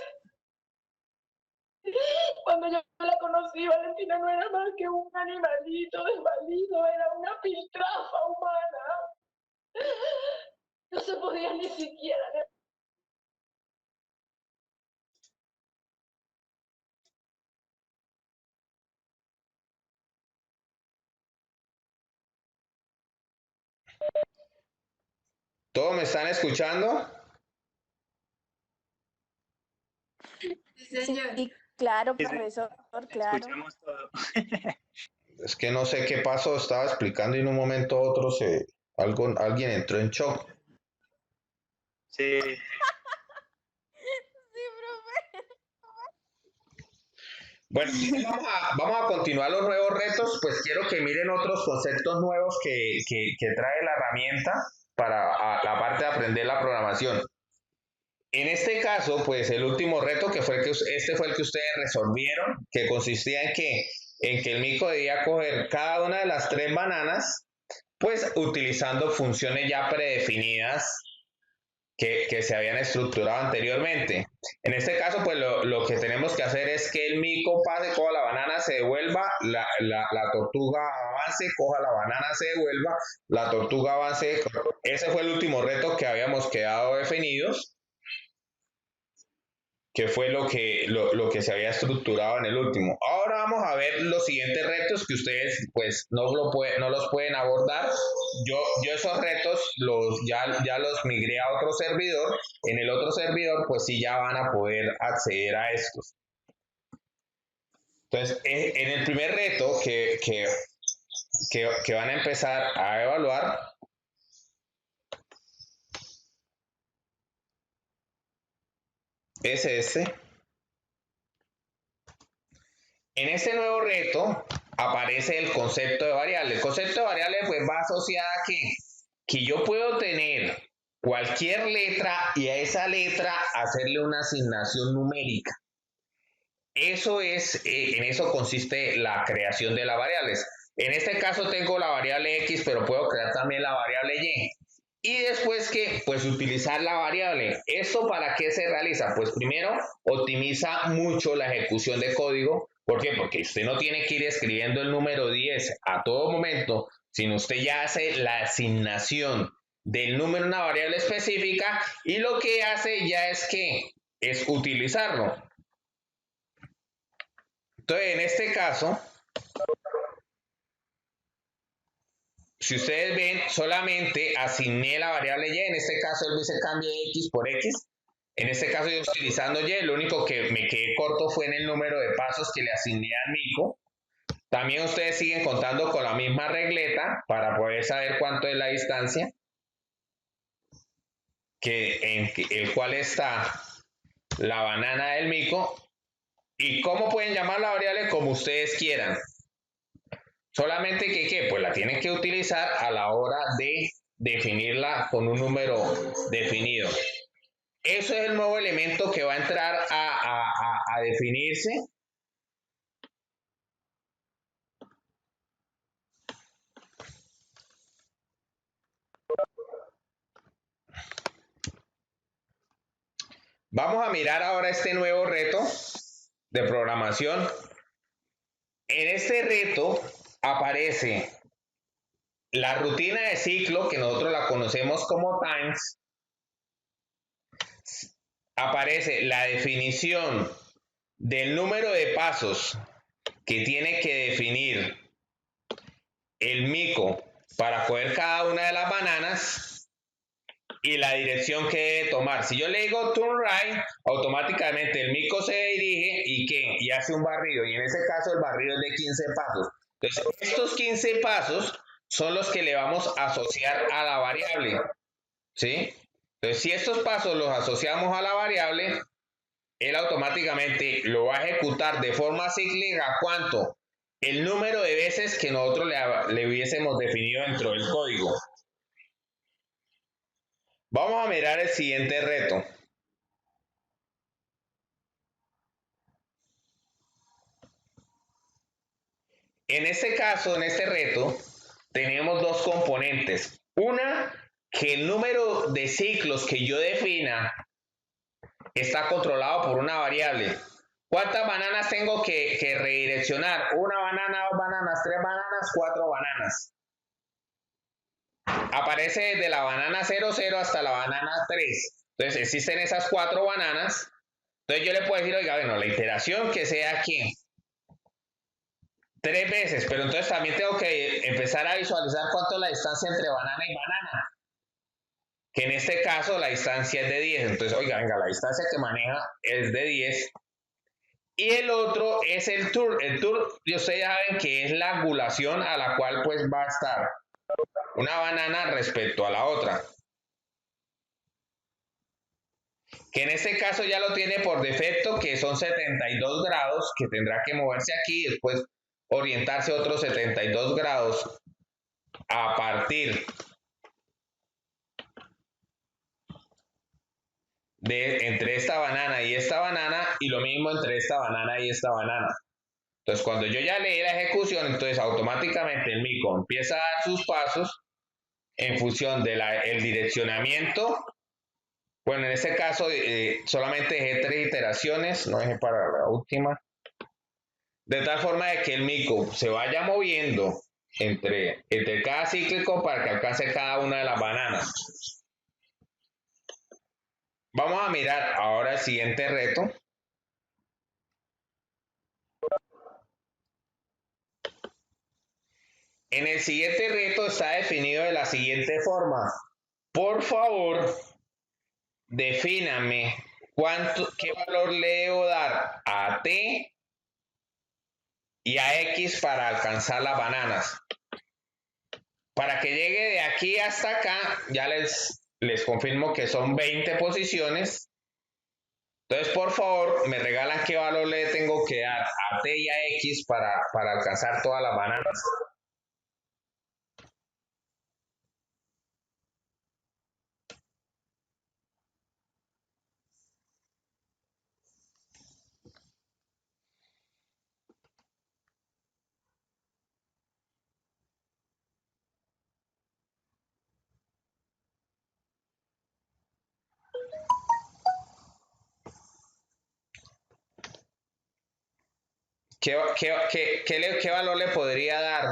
Cuando yo la conocí, Valentina no era más que un animalito desvalido, era una piltrafa humana. No se podía ni siquiera. ¿Todos me están escuchando? Sí, claro, profesor, claro. Escuchamos todo. Es que no sé qué pasó, estaba explicando y en un momento u otro alguien entró en shock. Sí, Bueno, vamos a continuar los nuevos retos, pues quiero que miren otros conceptos nuevos que trae la herramienta para la parte de aprender la programación. En este caso, pues el último reto este fue el que ustedes resolvieron, que consistía en que el mico debía coger cada una de las 3 bananas, pues utilizando funciones ya predefinidas que se habían estructurado anteriormente. En este caso, pues lo que tenemos que hacer es que el mico pase, coja la banana, se devuelva, la tortuga avance, coja la banana, se devuelva, la tortuga avance. Ese fue el último reto que habíamos quedado definidos, que fue lo que se había estructurado en el último. Ahora vamos a ver los siguientes retos que ustedes pues no los pueden abordar. Yo esos retos ya los migré a otro servidor. En el otro servidor pues sí ya van a poder acceder a estos. Entonces, en el primer reto que van a empezar a evaluar, es este. En este nuevo reto aparece el concepto de variable. El concepto de variable pues va asociado a que yo puedo tener cualquier letra y a esa letra hacerle una asignación numérica. Eso en eso consiste la creación de las variables. En este caso tengo la variable X, pero puedo crear también la variable Y. Y después pues utilizar la variable. ¿Esto para qué se realiza? Pues primero, optimiza mucho la ejecución de código. ¿Por qué? Porque usted no tiene que ir escribiendo el número 10 a todo momento, sino usted ya hace la asignación del número a una variable específica y lo que hace ya es utilizarlo. Entonces, en este caso, si ustedes ven, solamente asigné la variable Y, en este caso él dice cambie X por X. En este caso yo estoy utilizando Y, lo único que me quedé corto fue en el número de pasos que le asigné al mico. También ustedes siguen contando con la misma regleta para poder saber cuánto es la distancia, en el cual está la banana del mico. ¿Y cómo pueden llamar la variable? Como ustedes quieran. Solamente que pues la tienen que utilizar a la hora de definirla con un número definido. Eso es el nuevo elemento que va a entrar a definirse. Vamos a mirar ahora este nuevo reto de programación. En este reto aparece la rutina de ciclo, que nosotros la conocemos como times. Aparece la definición del número de pasos que tiene que definir el mico para coger cada una de las bananas y la dirección que debe tomar. Si yo le digo turn right, automáticamente el mico se dirige y hace un barrido, y en ese caso el barrido es de 15 pasos. Entonces, estos 15 pasos son los que le vamos a asociar a la variable, ¿sí? Entonces, si estos pasos los asociamos a la variable, él automáticamente lo va a ejecutar de forma cíclica. ¿Cuánto? El número de veces que nosotros le hubiésemos definido dentro del código. Vamos a mirar el siguiente reto. En este caso, en este reto, tenemos dos componentes. Una, que el número de ciclos que yo defina está controlado por una variable. ¿Cuántas bananas tengo que redireccionar? Una banana, 2 bananas, 3 bananas, 4 bananas. Aparece desde la banana 0, 0 hasta la banana 3. Entonces existen esas 4 bananas. Entonces yo le puedo decir, oiga, bueno, la iteración que sea aquí 3 veces, pero entonces también tengo que empezar a visualizar cuánto es la distancia entre banana y banana. Que en este caso la distancia es de 10. Entonces, oiga, venga, la distancia que maneja es de 10. Y el otro es el tour. El tour, ustedes ya saben que es la angulación a la cual pues va a estar una banana respecto a la otra. Que en este caso ya lo tiene por defecto, que son 72 grados, que tendrá que moverse aquí y después orientarse otros 72 grados a partir de entre esta banana y esta banana, y lo mismo entre esta banana y esta banana. Entonces, cuando yo ya leí la ejecución, entonces automáticamente el mico empieza a dar sus pasos en función del direccionamiento. Bueno, en este caso solamente dejé 3 iteraciones, no dejé para la última. De tal forma de que el mico se vaya moviendo entre cada cíclico para que alcance cada una de las bananas. Vamos a mirar ahora el siguiente reto. En el siguiente reto está definido de la siguiente forma. Por favor, defíname qué valor le debo dar a T y a X para alcanzar las bananas. Para que llegue de aquí hasta acá, ya les confirmo que son 20 posiciones. Entonces, por favor, me regalan qué valor le tengo que dar a T y a X para alcanzar todas las bananas. ¿Qué valor le podría dar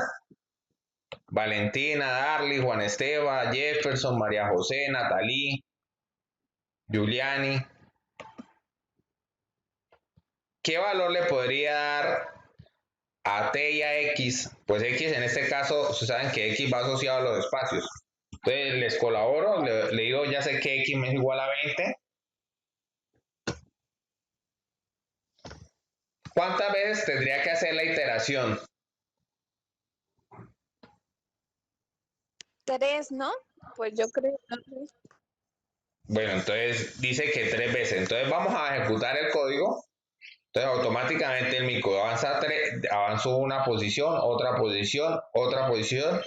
Valentina, Darly, Juan Esteban, Jefferson, María José, Natalí, Giuliani? ¿Qué valor le podría dar a T y a X? Pues X en este caso, ustedes saben que X va asociado a los espacios. Entonces les colaboro, le digo, ya sé que X es igual a 20. ¿Cuántas veces tendría que hacer la iteración? 3, ¿no? Pues yo creo. Bueno, entonces dice que 3 veces. Entonces vamos a ejecutar el código. Entonces automáticamente el mico avanzó una posición, otra posición, otra posición.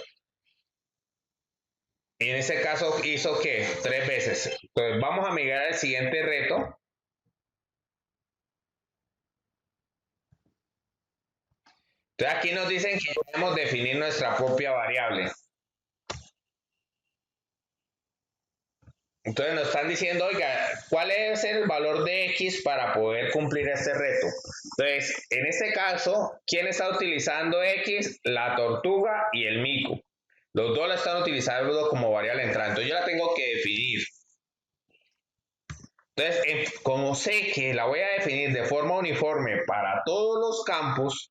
Y en este caso hizo que 3 veces. Entonces vamos a migrar al siguiente reto. Entonces aquí nos dicen que debemos definir nuestra propia variable. Entonces nos están diciendo, oiga, ¿cuál debe ser el valor de X para poder cumplir este reto? Entonces, en este caso, ¿quién está utilizando X? La tortuga y el mico. Los dos la están utilizando como variable entrante. Entonces yo la tengo que definir. Entonces, como sé que la voy a definir de forma uniforme para todos los campos,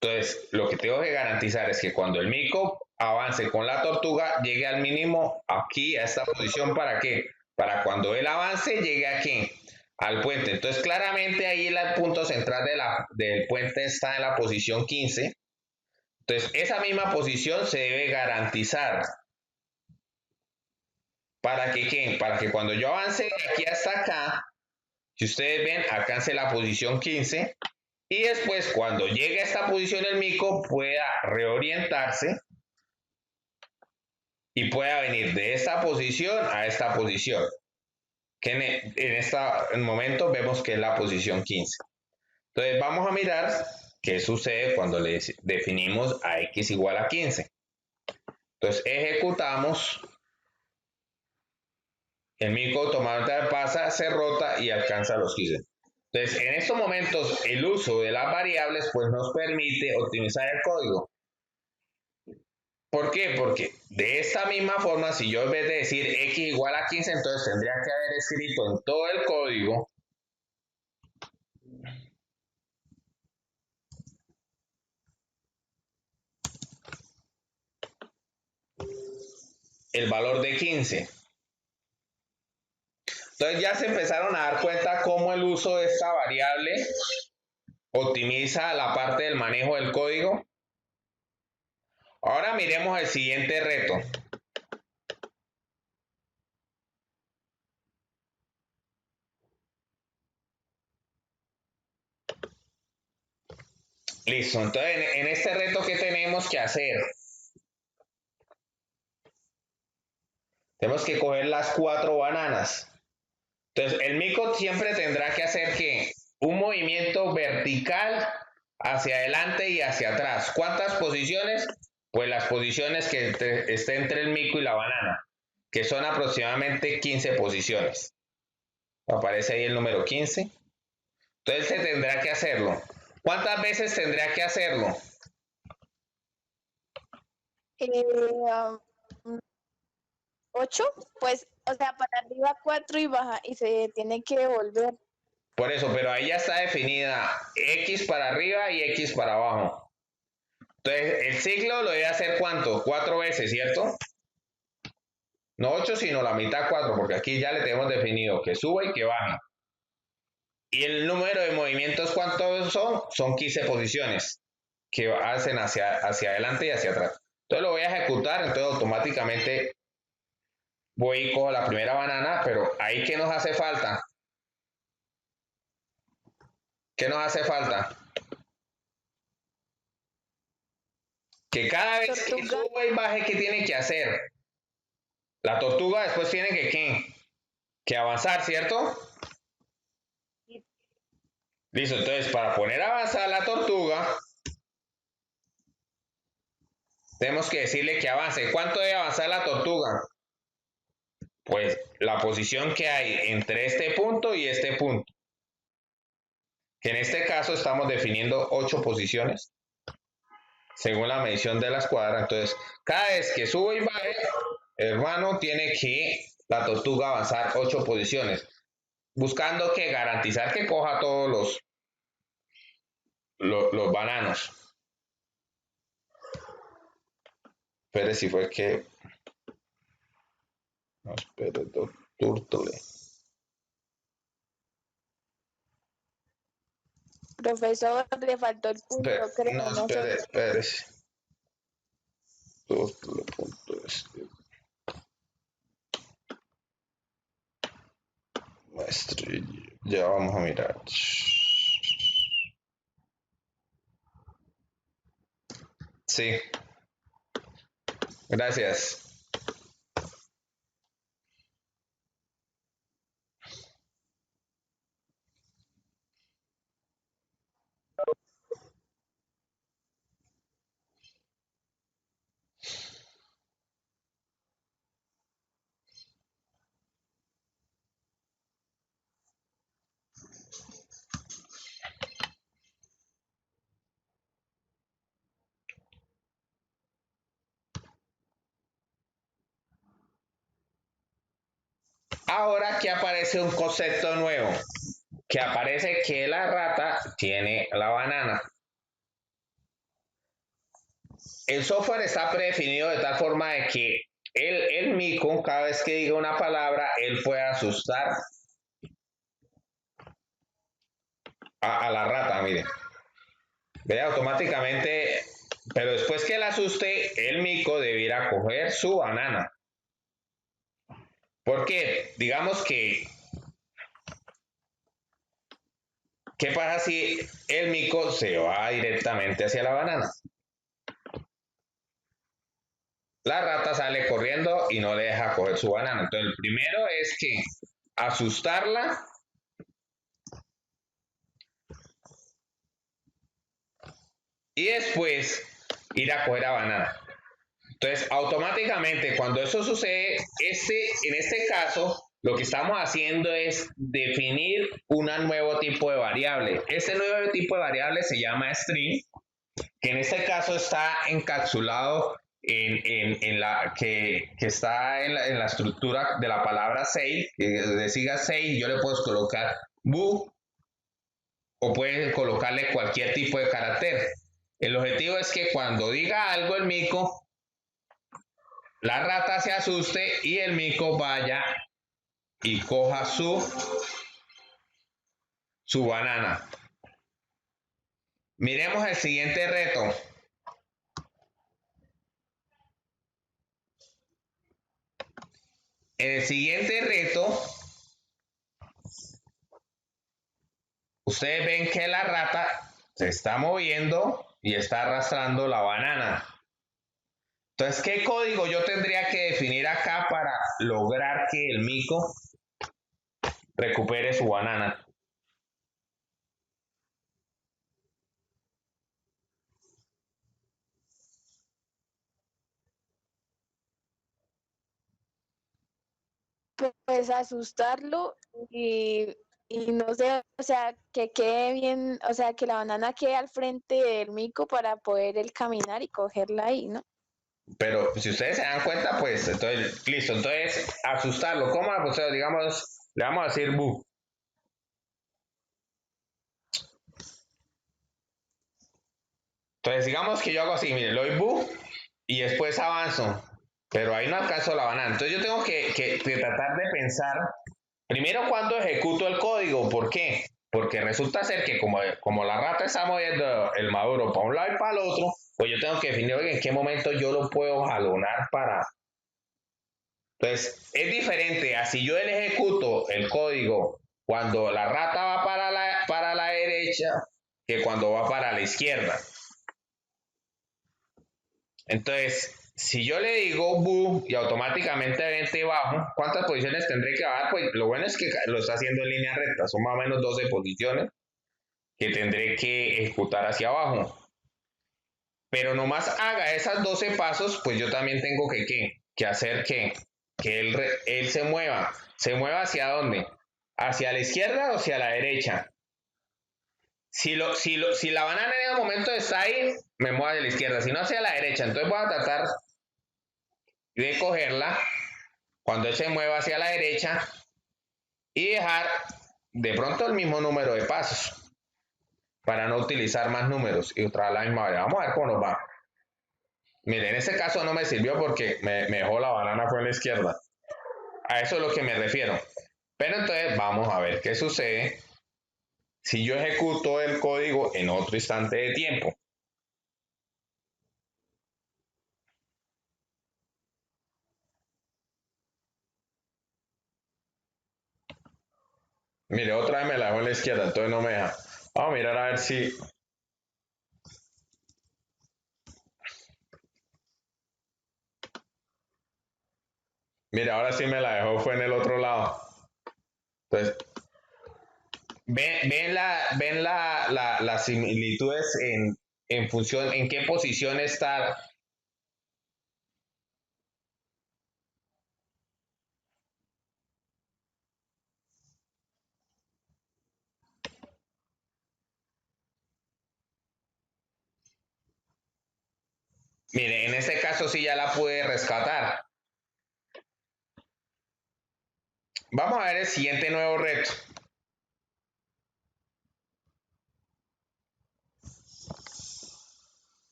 entonces lo que tengo que garantizar es que cuando el mico avance con la tortuga, llegue al mínimo aquí, a esta posición. ¿Para qué? Para cuando él avance, llegue aquí, al puente. Entonces, claramente ahí el punto central del puente está en la posición 15. Entonces, esa misma posición se debe garantizar. ¿Para que qué? Para que cuando yo avance de aquí hasta acá, si ustedes ven, alcance la posición 15. Y después, cuando llegue a esta posición el mico, pueda reorientarse y pueda venir de esta posición a esta posición, que en este momento vemos que es la posición 15. Entonces vamos a mirar qué sucede cuando le definimos a X igual a 15. Entonces ejecutamos El mico automáticamente pasa, se rota y alcanza los 15. Entonces, en estos momentos, el uso de las variables pues nos permite optimizar el código. ¿Por qué? Porque de esta misma forma, si yo en vez de decir x igual a 15, entonces tendría que haber escrito en todo el código el valor de 15. Entonces ya se empezaron a dar cuenta cómo el uso de esta variable optimiza la parte del manejo del código. Ahora miremos el siguiente reto. Listo, entonces en este reto, ¿qué tenemos que hacer? Tenemos que coger las 4 bananas. Entonces el mico siempre tendrá que hacer ¿qué? Un movimiento vertical hacia adelante y hacia atrás. ¿Cuántas posiciones? Pues las posiciones que esté entre el mico y la banana, que son aproximadamente 15 posiciones. Aparece ahí el número 15. Entonces se tendrá que hacerlo. ¿Cuántas veces tendría que hacerlo? 8, pues, o sea, para arriba 4 y baja, y se tiene que devolver. Por eso, pero ahí ya está definida X para arriba y X para abajo. Entonces, el ciclo lo debe hacer ¿cuánto? 4 veces, ¿cierto? No 8, sino la mitad 4, porque aquí ya le tenemos definido que suba y que baje. Y el número de movimientos, ¿cuántos son? Son 15 posiciones que hacen hacia adelante y hacia atrás. Entonces lo voy a ejecutar, entonces automáticamente voy y cojo la primera banana, pero ahí ¿qué nos hace falta? ¿Qué nos hace falta? Que cada vez que suba y baje, ¿qué tiene que hacer? La tortuga después tiene que ¿qué? Que avanzar, ¿cierto? Listo, entonces para poner a avanzar la tortuga, tenemos que decirle que avance. ¿Cuánto debe avanzar la tortuga? Pues la posición que hay entre este punto y este punto. Que en este caso estamos definiendo 8 posiciones, según la medición de la escuadra. Entonces, cada vez que sube y baje, hermano, tiene que la tortuga avanzar 8 posiciones. Buscando que garantizar que coja todos los bananos. Espere si fue que... No, espere, Turtle. Profesor, le faltó el punto, creo. No, espere. Turtle punto Maestro, ya vamos a mirar. Sí. Gracias. Ahora aquí aparece un concepto nuevo, que aparece que la rata tiene la banana. El software está predefinido de tal forma de que el mico, cada vez que diga una palabra, él puede asustar a la rata, mire. Ve automáticamente, pero después que la asuste, el mico debiera coger su banana. Porque, digamos que, ¿qué pasa si el mico se va directamente hacia la banana? La rata sale corriendo y no le deja coger su banana. Entonces, el primero es que asustarla. Y después ir a coger la banana. Entonces, automáticamente, cuando eso sucede, en este caso, lo que estamos haciendo es definir un nuevo tipo de variable. Este nuevo tipo de variable se llama string, que en este caso está encapsulado en la que está en la estructura de la palabra say, que decía say, yo le puedo colocar bu o pueden colocarle cualquier tipo de carácter. El objetivo es que cuando diga algo el mico, la rata se asuste y el mico vaya y coja su banana. Miremos el siguiente reto. En el siguiente reto, ustedes ven que la rata se está moviendo y está arrastrando la banana. Entonces, ¿qué código yo tendría que definir acá para lograr que el mico recupere su banana? Pues asustarlo y no sé, o sea, que quede bien, o sea, que la banana quede al frente del mico para poder él caminar y cogerla ahí, ¿no? Pero si ustedes se dan cuenta, pues, entonces, listo. Entonces, asustarlo. ¿Cómo? Pues, digamos, le vamos a decir bu. Entonces, digamos que yo hago así, mire, le doy bu y después avanzo. Pero ahí no alcanzo la banana. Entonces, yo tengo que tratar de pensar, primero, cuando ejecuto el código. ¿Por qué? Porque resulta ser que como la rata está moviendo el maduro para un lado y para el otro, pues yo tengo que definir en qué momento yo lo puedo jalonar para... Entonces, es diferente a si yo le ejecuto el código cuando la rata va para la derecha que cuando va para la izquierda. Entonces, si yo le digo bu y automáticamente vente bajo, ¿cuántas posiciones tendré que bajar? Pues lo bueno es que lo está haciendo en línea recta, son más o menos 12 posiciones que tendré que ejecutar hacia abajo. Pero nomás haga esas 12 pasos, pues yo también tengo que hacer que él se mueva. ¿Se mueva hacia dónde? ¿Hacia la izquierda o hacia la derecha? Si la banana en el momento está ahí, me muevo hacia la izquierda, si no hacia la derecha. Entonces voy a tratar de cogerla cuando él se mueva hacia la derecha y dejar de pronto el mismo número de pasos para no utilizar más números y otra la misma variable. Vamos a ver cómo nos va. Miren, en este caso no me sirvió porque me dejó la banana fue en la izquierda. A eso es lo que me refiero. Pero entonces vamos a ver qué sucede si yo ejecuto el código en otro instante de tiempo. Mire, otra vez me la dejó en la izquierda, entonces no me deja. Vamos a mirar a ver si... Mira, ahora sí me la dejó, fue en el otro lado. Entonces, ven las similitudes en función, en qué posición está. Mire, en este caso sí ya la pude rescatar. Vamos a ver el siguiente nuevo reto.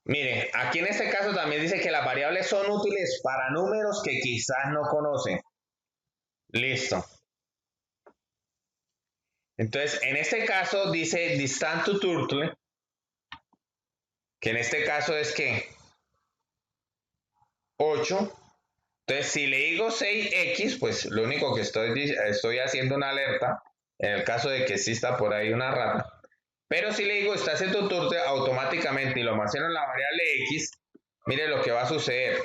Mire, aquí en este caso también dice que las variables son útiles para números que quizás no conocen. Listo. Entonces, en este caso dice distance to turtle, que en este caso es que 8. Entonces, si le digo 6x, pues lo único que estoy haciendo una alerta, en el caso de que exista por ahí una rata. Pero si le digo está haciendo turtle automáticamente y lo almaceno en la variable x, mire lo que va a suceder.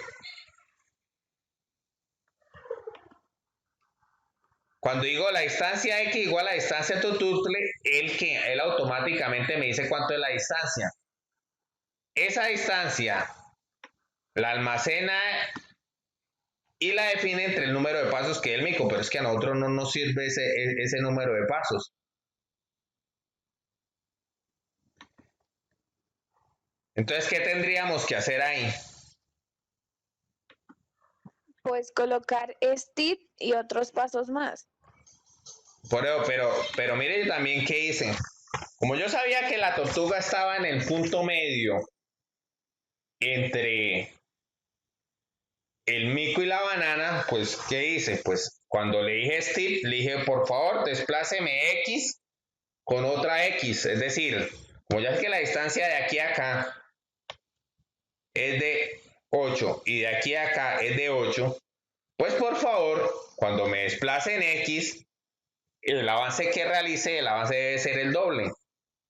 Cuando digo la distancia x igual a la distancia to turtle, él automáticamente me dice cuánto es la distancia. Esa distancia la almacena y la define entre el número de pasos que es el mico, pero es que a nosotros no nos sirve ese número de pasos. Entonces, ¿qué tendríamos que hacer ahí? Pues colocar STIP y otros pasos más. Pero mire también qué hice. Como yo sabía que la tortuga estaba en el punto medio entre el mico y la banana, pues ¿qué hice? Pues cuando le dije Steve, le dije, por favor, despláceme X con otra X. Es decir, como ya es que la distancia de aquí a acá es de 8 y de aquí a acá es de 8, pues por favor, cuando me desplace en X, el avance que realice, el avance debe ser el doble.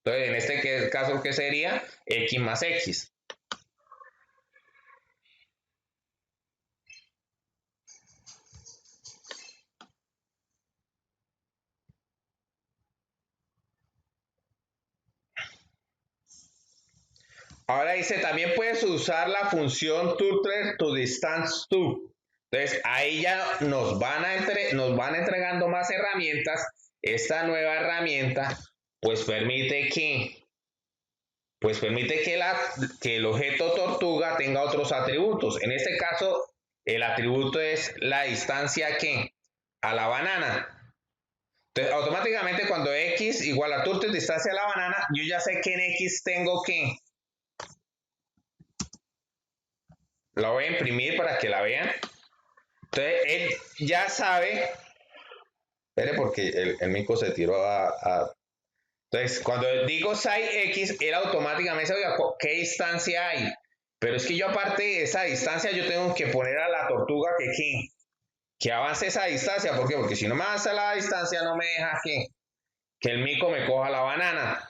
Entonces, en este caso, ¿qué sería? X más X. Ahora dice, también puedes usar la función Turtle to Distance To. Entonces, ahí ya nos van entregando más herramientas. Esta nueva herramienta, pues permite que el objeto tortuga tenga otros atributos. En este caso, el atributo es la distancia que a la banana. Entonces, automáticamente cuando X igual a turtle distancia a la banana, yo ya sé que en X tengo que. La voy a imprimir para que la vean. Entonces, él ya sabe. Espere porque el mico se tiró a. Entonces, cuando digo SAI X, él automáticamente sabe qué distancia hay. Pero es que yo aparte de esa distancia, yo tengo que poner a la tortuga que avance esa distancia. ¿Por qué? Porque si no me avanza la distancia, no me deja que el mico me coja la banana.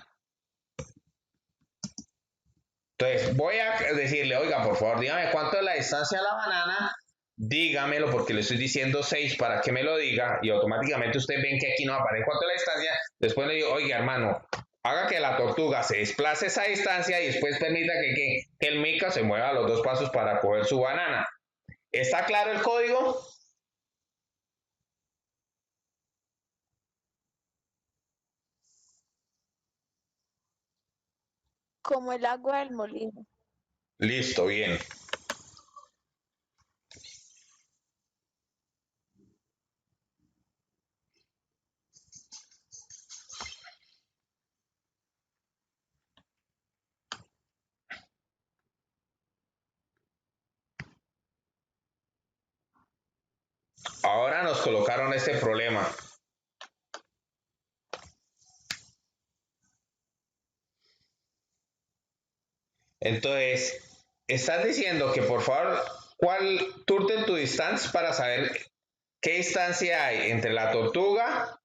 Entonces, voy a decirle, oiga, por favor, dígame cuánto es la distancia a la banana. Dígamelo porque le estoy diciendo 6 para que me lo diga y automáticamente ustedes ven que aquí no aparece cuánto es la distancia. Después le digo, oiga, hermano, haga que la tortuga se desplace esa distancia y después permita que el mico se mueva los 2 pasos para coger su banana. ¿Está claro el código? Como el agua del molino. Listo, bien. Ahora nos colocaron este problema. Entonces, estás diciendo que por favor, ¿cuál turtle to distance para saber qué distancia hay entre la tortuga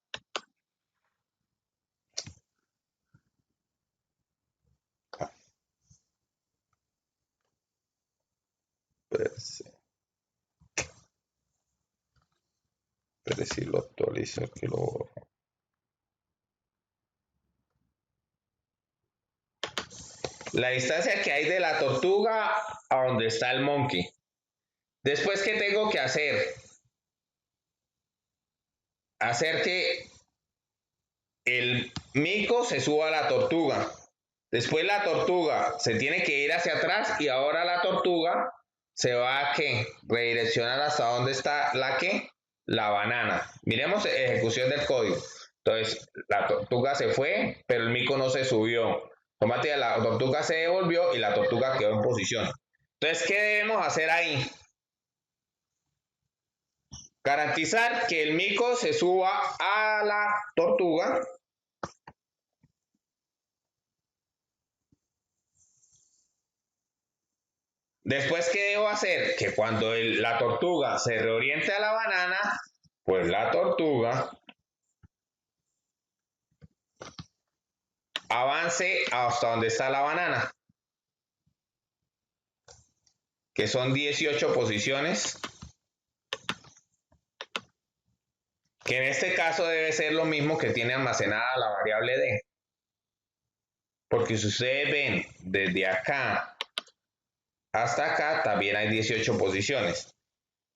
pero si lo actualizo aquí lo borro. La distancia que hay de la tortuga a donde está el monkey. Después, ¿qué tengo que hacer? Hacer que el mico se suba a la tortuga. Después la tortuga se tiene que ir hacia atrás y ahora la tortuga se va a redireccionar hasta donde está la banana. Miremos ejecución del código. Entonces, la tortuga se fue, pero el mico no se subió. Automáticamente la tortuga se devolvió y la tortuga quedó en posición. Entonces, ¿qué debemos hacer ahí? Garantizar que el mico se suba a la tortuga. Después, ¿qué debo hacer? Que cuando la tortuga se reoriente a la banana, pues la tortuga avance hasta donde está la banana, que son 18 posiciones, que en este caso debe ser lo mismo que tiene almacenada la variable D. Porque si ustedes ven desde acá hasta acá, también hay 18 posiciones.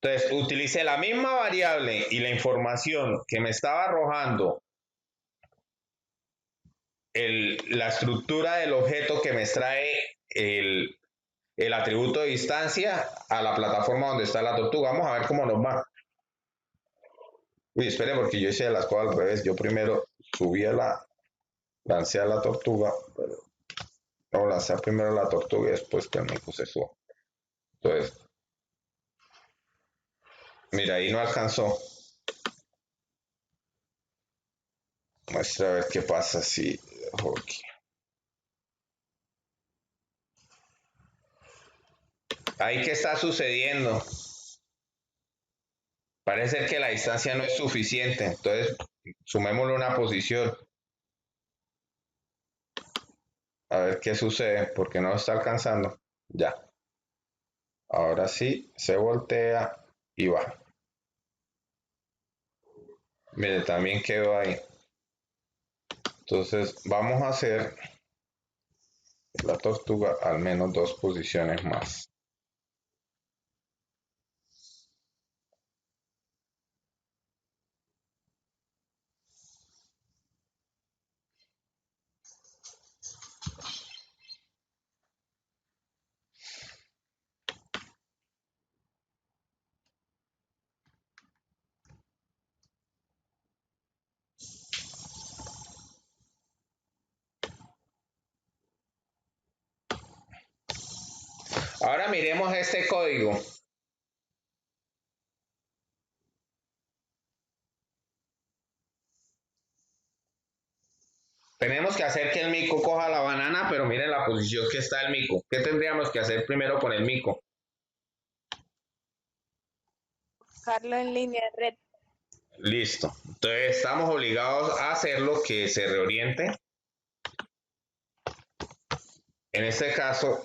Entonces, utilicé la misma variable y la información que me estaba arrojando la estructura del objeto que me extrae el atributo de distancia a la plataforma donde está la tortuga. Vamos a ver cómo nos va. Uy, espere, porque yo hice las cosas al revés. Yo primero lancé a la tortuga, pero no, lancé primero la tortuga y después que el mico se suba. Entonces, mira, ahí no alcanzó. Muestra a ver qué pasa si dejo aquí. Ahí qué está sucediendo. Parece ser que la distancia no es suficiente. Entonces, sumémosle una posición. A ver qué sucede, porque no está alcanzando. Ya. Ahora sí, se voltea y va. Mire, también quedó ahí. Entonces, vamos a hacer la tortuga al menos 2 posiciones más. Ahora miremos este código. Tenemos que hacer que el mico coja la banana, pero miren la posición que está el mico. ¿Qué tendríamos que hacer primero con el mico? Dejarlo en línea recta. Listo. Entonces estamos obligados a hacerlo que se reoriente. En este caso,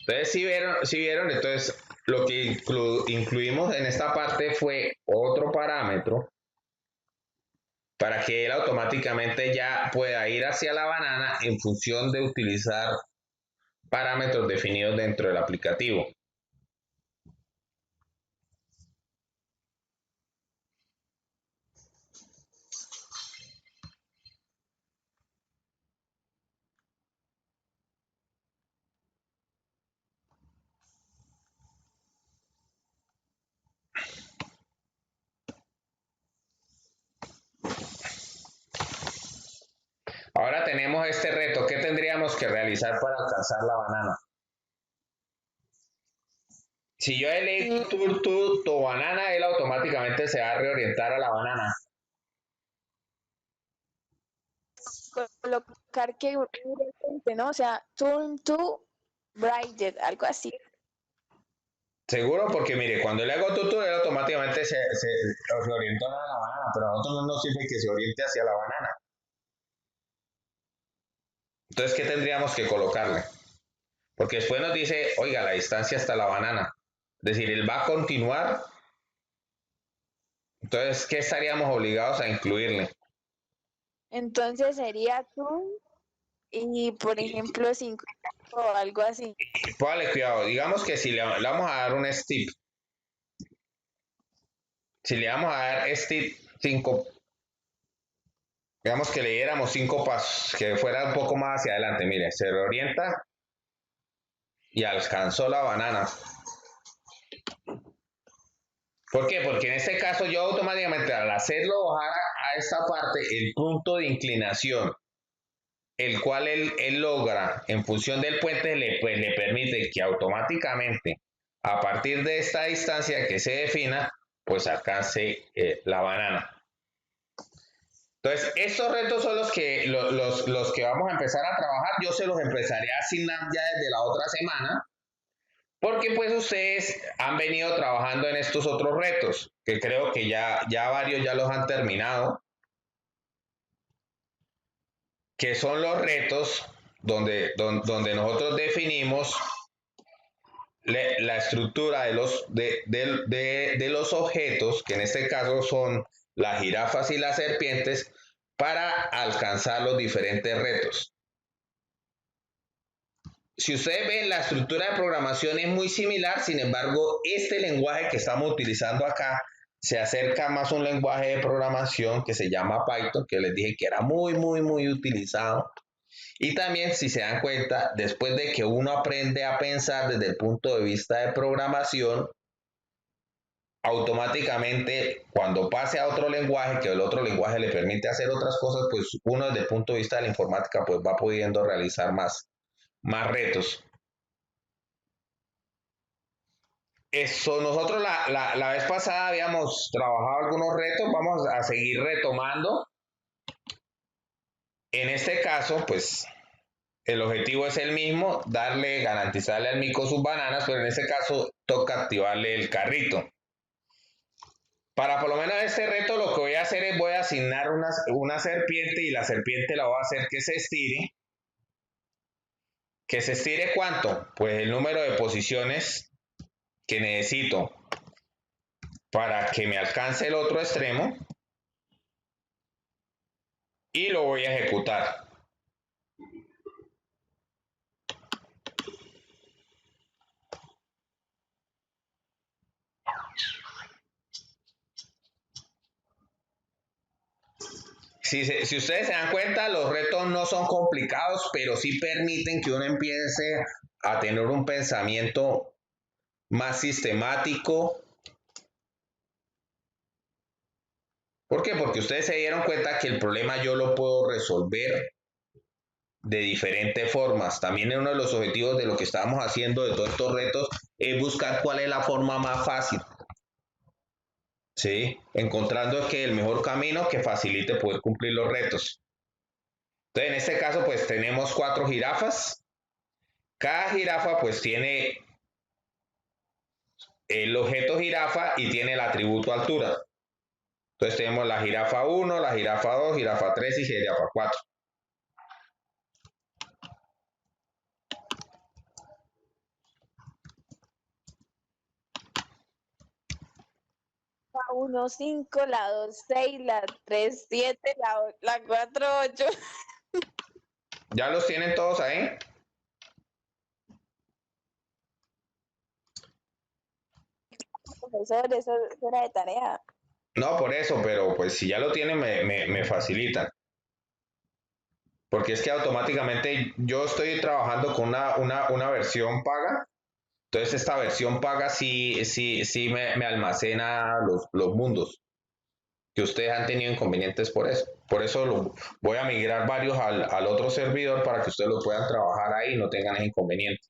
entonces si vieron, entonces lo que incluimos en esta parte fue otro parámetro para que él automáticamente ya pueda ir hacia la banana en función de utilizar parámetros definidos dentro del aplicativo. Ahora tenemos este reto. ¿Qué tendríamos que realizar para alcanzar la banana? Si yo elijo tu banana, él automáticamente se va a reorientar a la banana. Colocar que directamente, ¿no? O sea, turn to brighter, algo así. Seguro, porque mire, cuando le hago tutu, él automáticamente se orienta a la banana, pero a nosotros no nos sirve que se oriente hacia la banana. Entonces, ¿qué tendríamos que colocarle? Porque después nos dice, oiga, la distancia hasta la banana. Es decir, él va a continuar. Entonces, ¿qué estaríamos obligados a incluirle? Entonces sería turn y, por ejemplo, 5 o algo así. Póngale cuidado, digamos que si le vamos a dar un step, si le vamos a dar step 5, digamos que le diéramos 5 pasos, que fuera un poco más hacia adelante, mire, se reorienta y alcanzó la banana. ¿Por qué? Porque en este caso yo automáticamente al hacerlo bajar a esta parte el punto de inclinación, el cual él logra en función del puente, le permite que automáticamente a partir de esta distancia que se defina, pues alcance la banana. Entonces, estos retos son los que vamos a empezar a trabajar. Yo se los empezaré a asignar ya desde la otra semana, porque pues ustedes han venido trabajando en estos otros retos, que creo que ya varios ya los han terminado, que son los retos donde nosotros definimos la estructura de los objetos, que en este caso son las jirafas y las serpientes, para alcanzar los diferentes retos. Si ustedes ven, la estructura de programación es muy similar, sin embargo, este lenguaje que estamos utilizando acá se acerca más a un lenguaje de programación que se llama Python, que les dije que era muy utilizado. Y también, si se dan cuenta, después de que uno aprende a pensar desde el punto de vista de programación, automáticamente cuando pase a otro lenguaje, que el otro lenguaje le permite hacer otras cosas, pues uno desde el punto de vista de la informática pues va pudiendo realizar más retos. Eso, nosotros la vez pasada habíamos trabajado algunos retos, vamos a seguir retomando. En este caso, pues el objetivo es el mismo, garantizarle al mico sus bananas, pero en este caso toca activarle el carrito. Para por lo menos este reto lo que voy a hacer es voy a asignar una serpiente y la serpiente la voy a hacer que se estire. ¿Que se estire cuánto? Pues el número de posiciones que necesito para que me alcance el otro extremo y lo voy a ejecutar. Si ustedes se dan cuenta, los retos no son complicados, pero sí permiten que uno empiece a tener un pensamiento más sistemático. ¿Por qué? Porque ustedes se dieron cuenta que el problema yo lo puedo resolver de diferentes formas. También uno de los objetivos de lo que estábamos haciendo de todos estos retos es buscar cuál es la forma más fácil. ¿Sí? Encontrando que el mejor camino que facilite poder cumplir los retos. Entonces, en este caso, pues tenemos 4 jirafas. Cada jirafa, pues tiene el objeto jirafa y tiene el atributo altura. Entonces, tenemos la jirafa 1, la jirafa 2, jirafa 3 y jirafa 4. La 1, 5, la 2, 6, la 3, 7, la 4, 8. ¿Ya los tienen todos ahí? Profesor, eso era de tarea. No, por eso, pero pues si ya lo tienen me facilitan. Porque es que automáticamente yo estoy trabajando con una versión paga. Entonces esta versión paga sí me almacena los mundos. Que ustedes han tenido inconvenientes por eso. Por eso voy a migrar varios al otro servidor para que ustedes lo puedan trabajar ahí y no tengan ese inconveniente.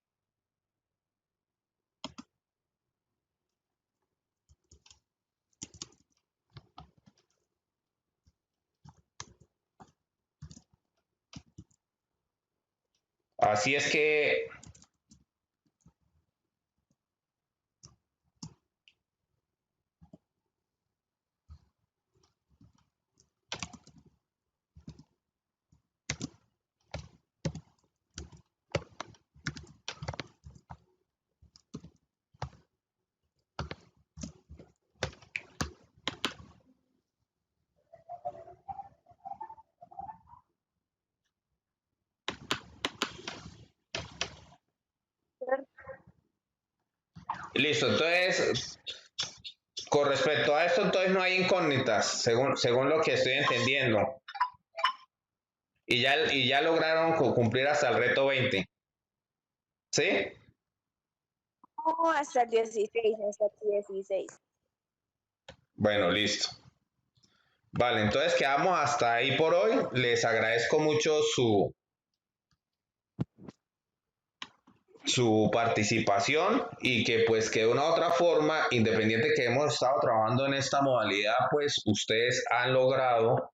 Así es que listo, entonces con respecto a esto, entonces no hay incógnitas, según lo que estoy entendiendo. Y ya lograron cumplir hasta el reto 20. ¿Sí? No, hasta el 16, hasta el 16. Bueno, listo. Vale, entonces quedamos hasta ahí por hoy. Les agradezco mucho su participación y que pues que de una u otra forma, independiente que hemos estado trabajando en esta modalidad, pues ustedes han logrado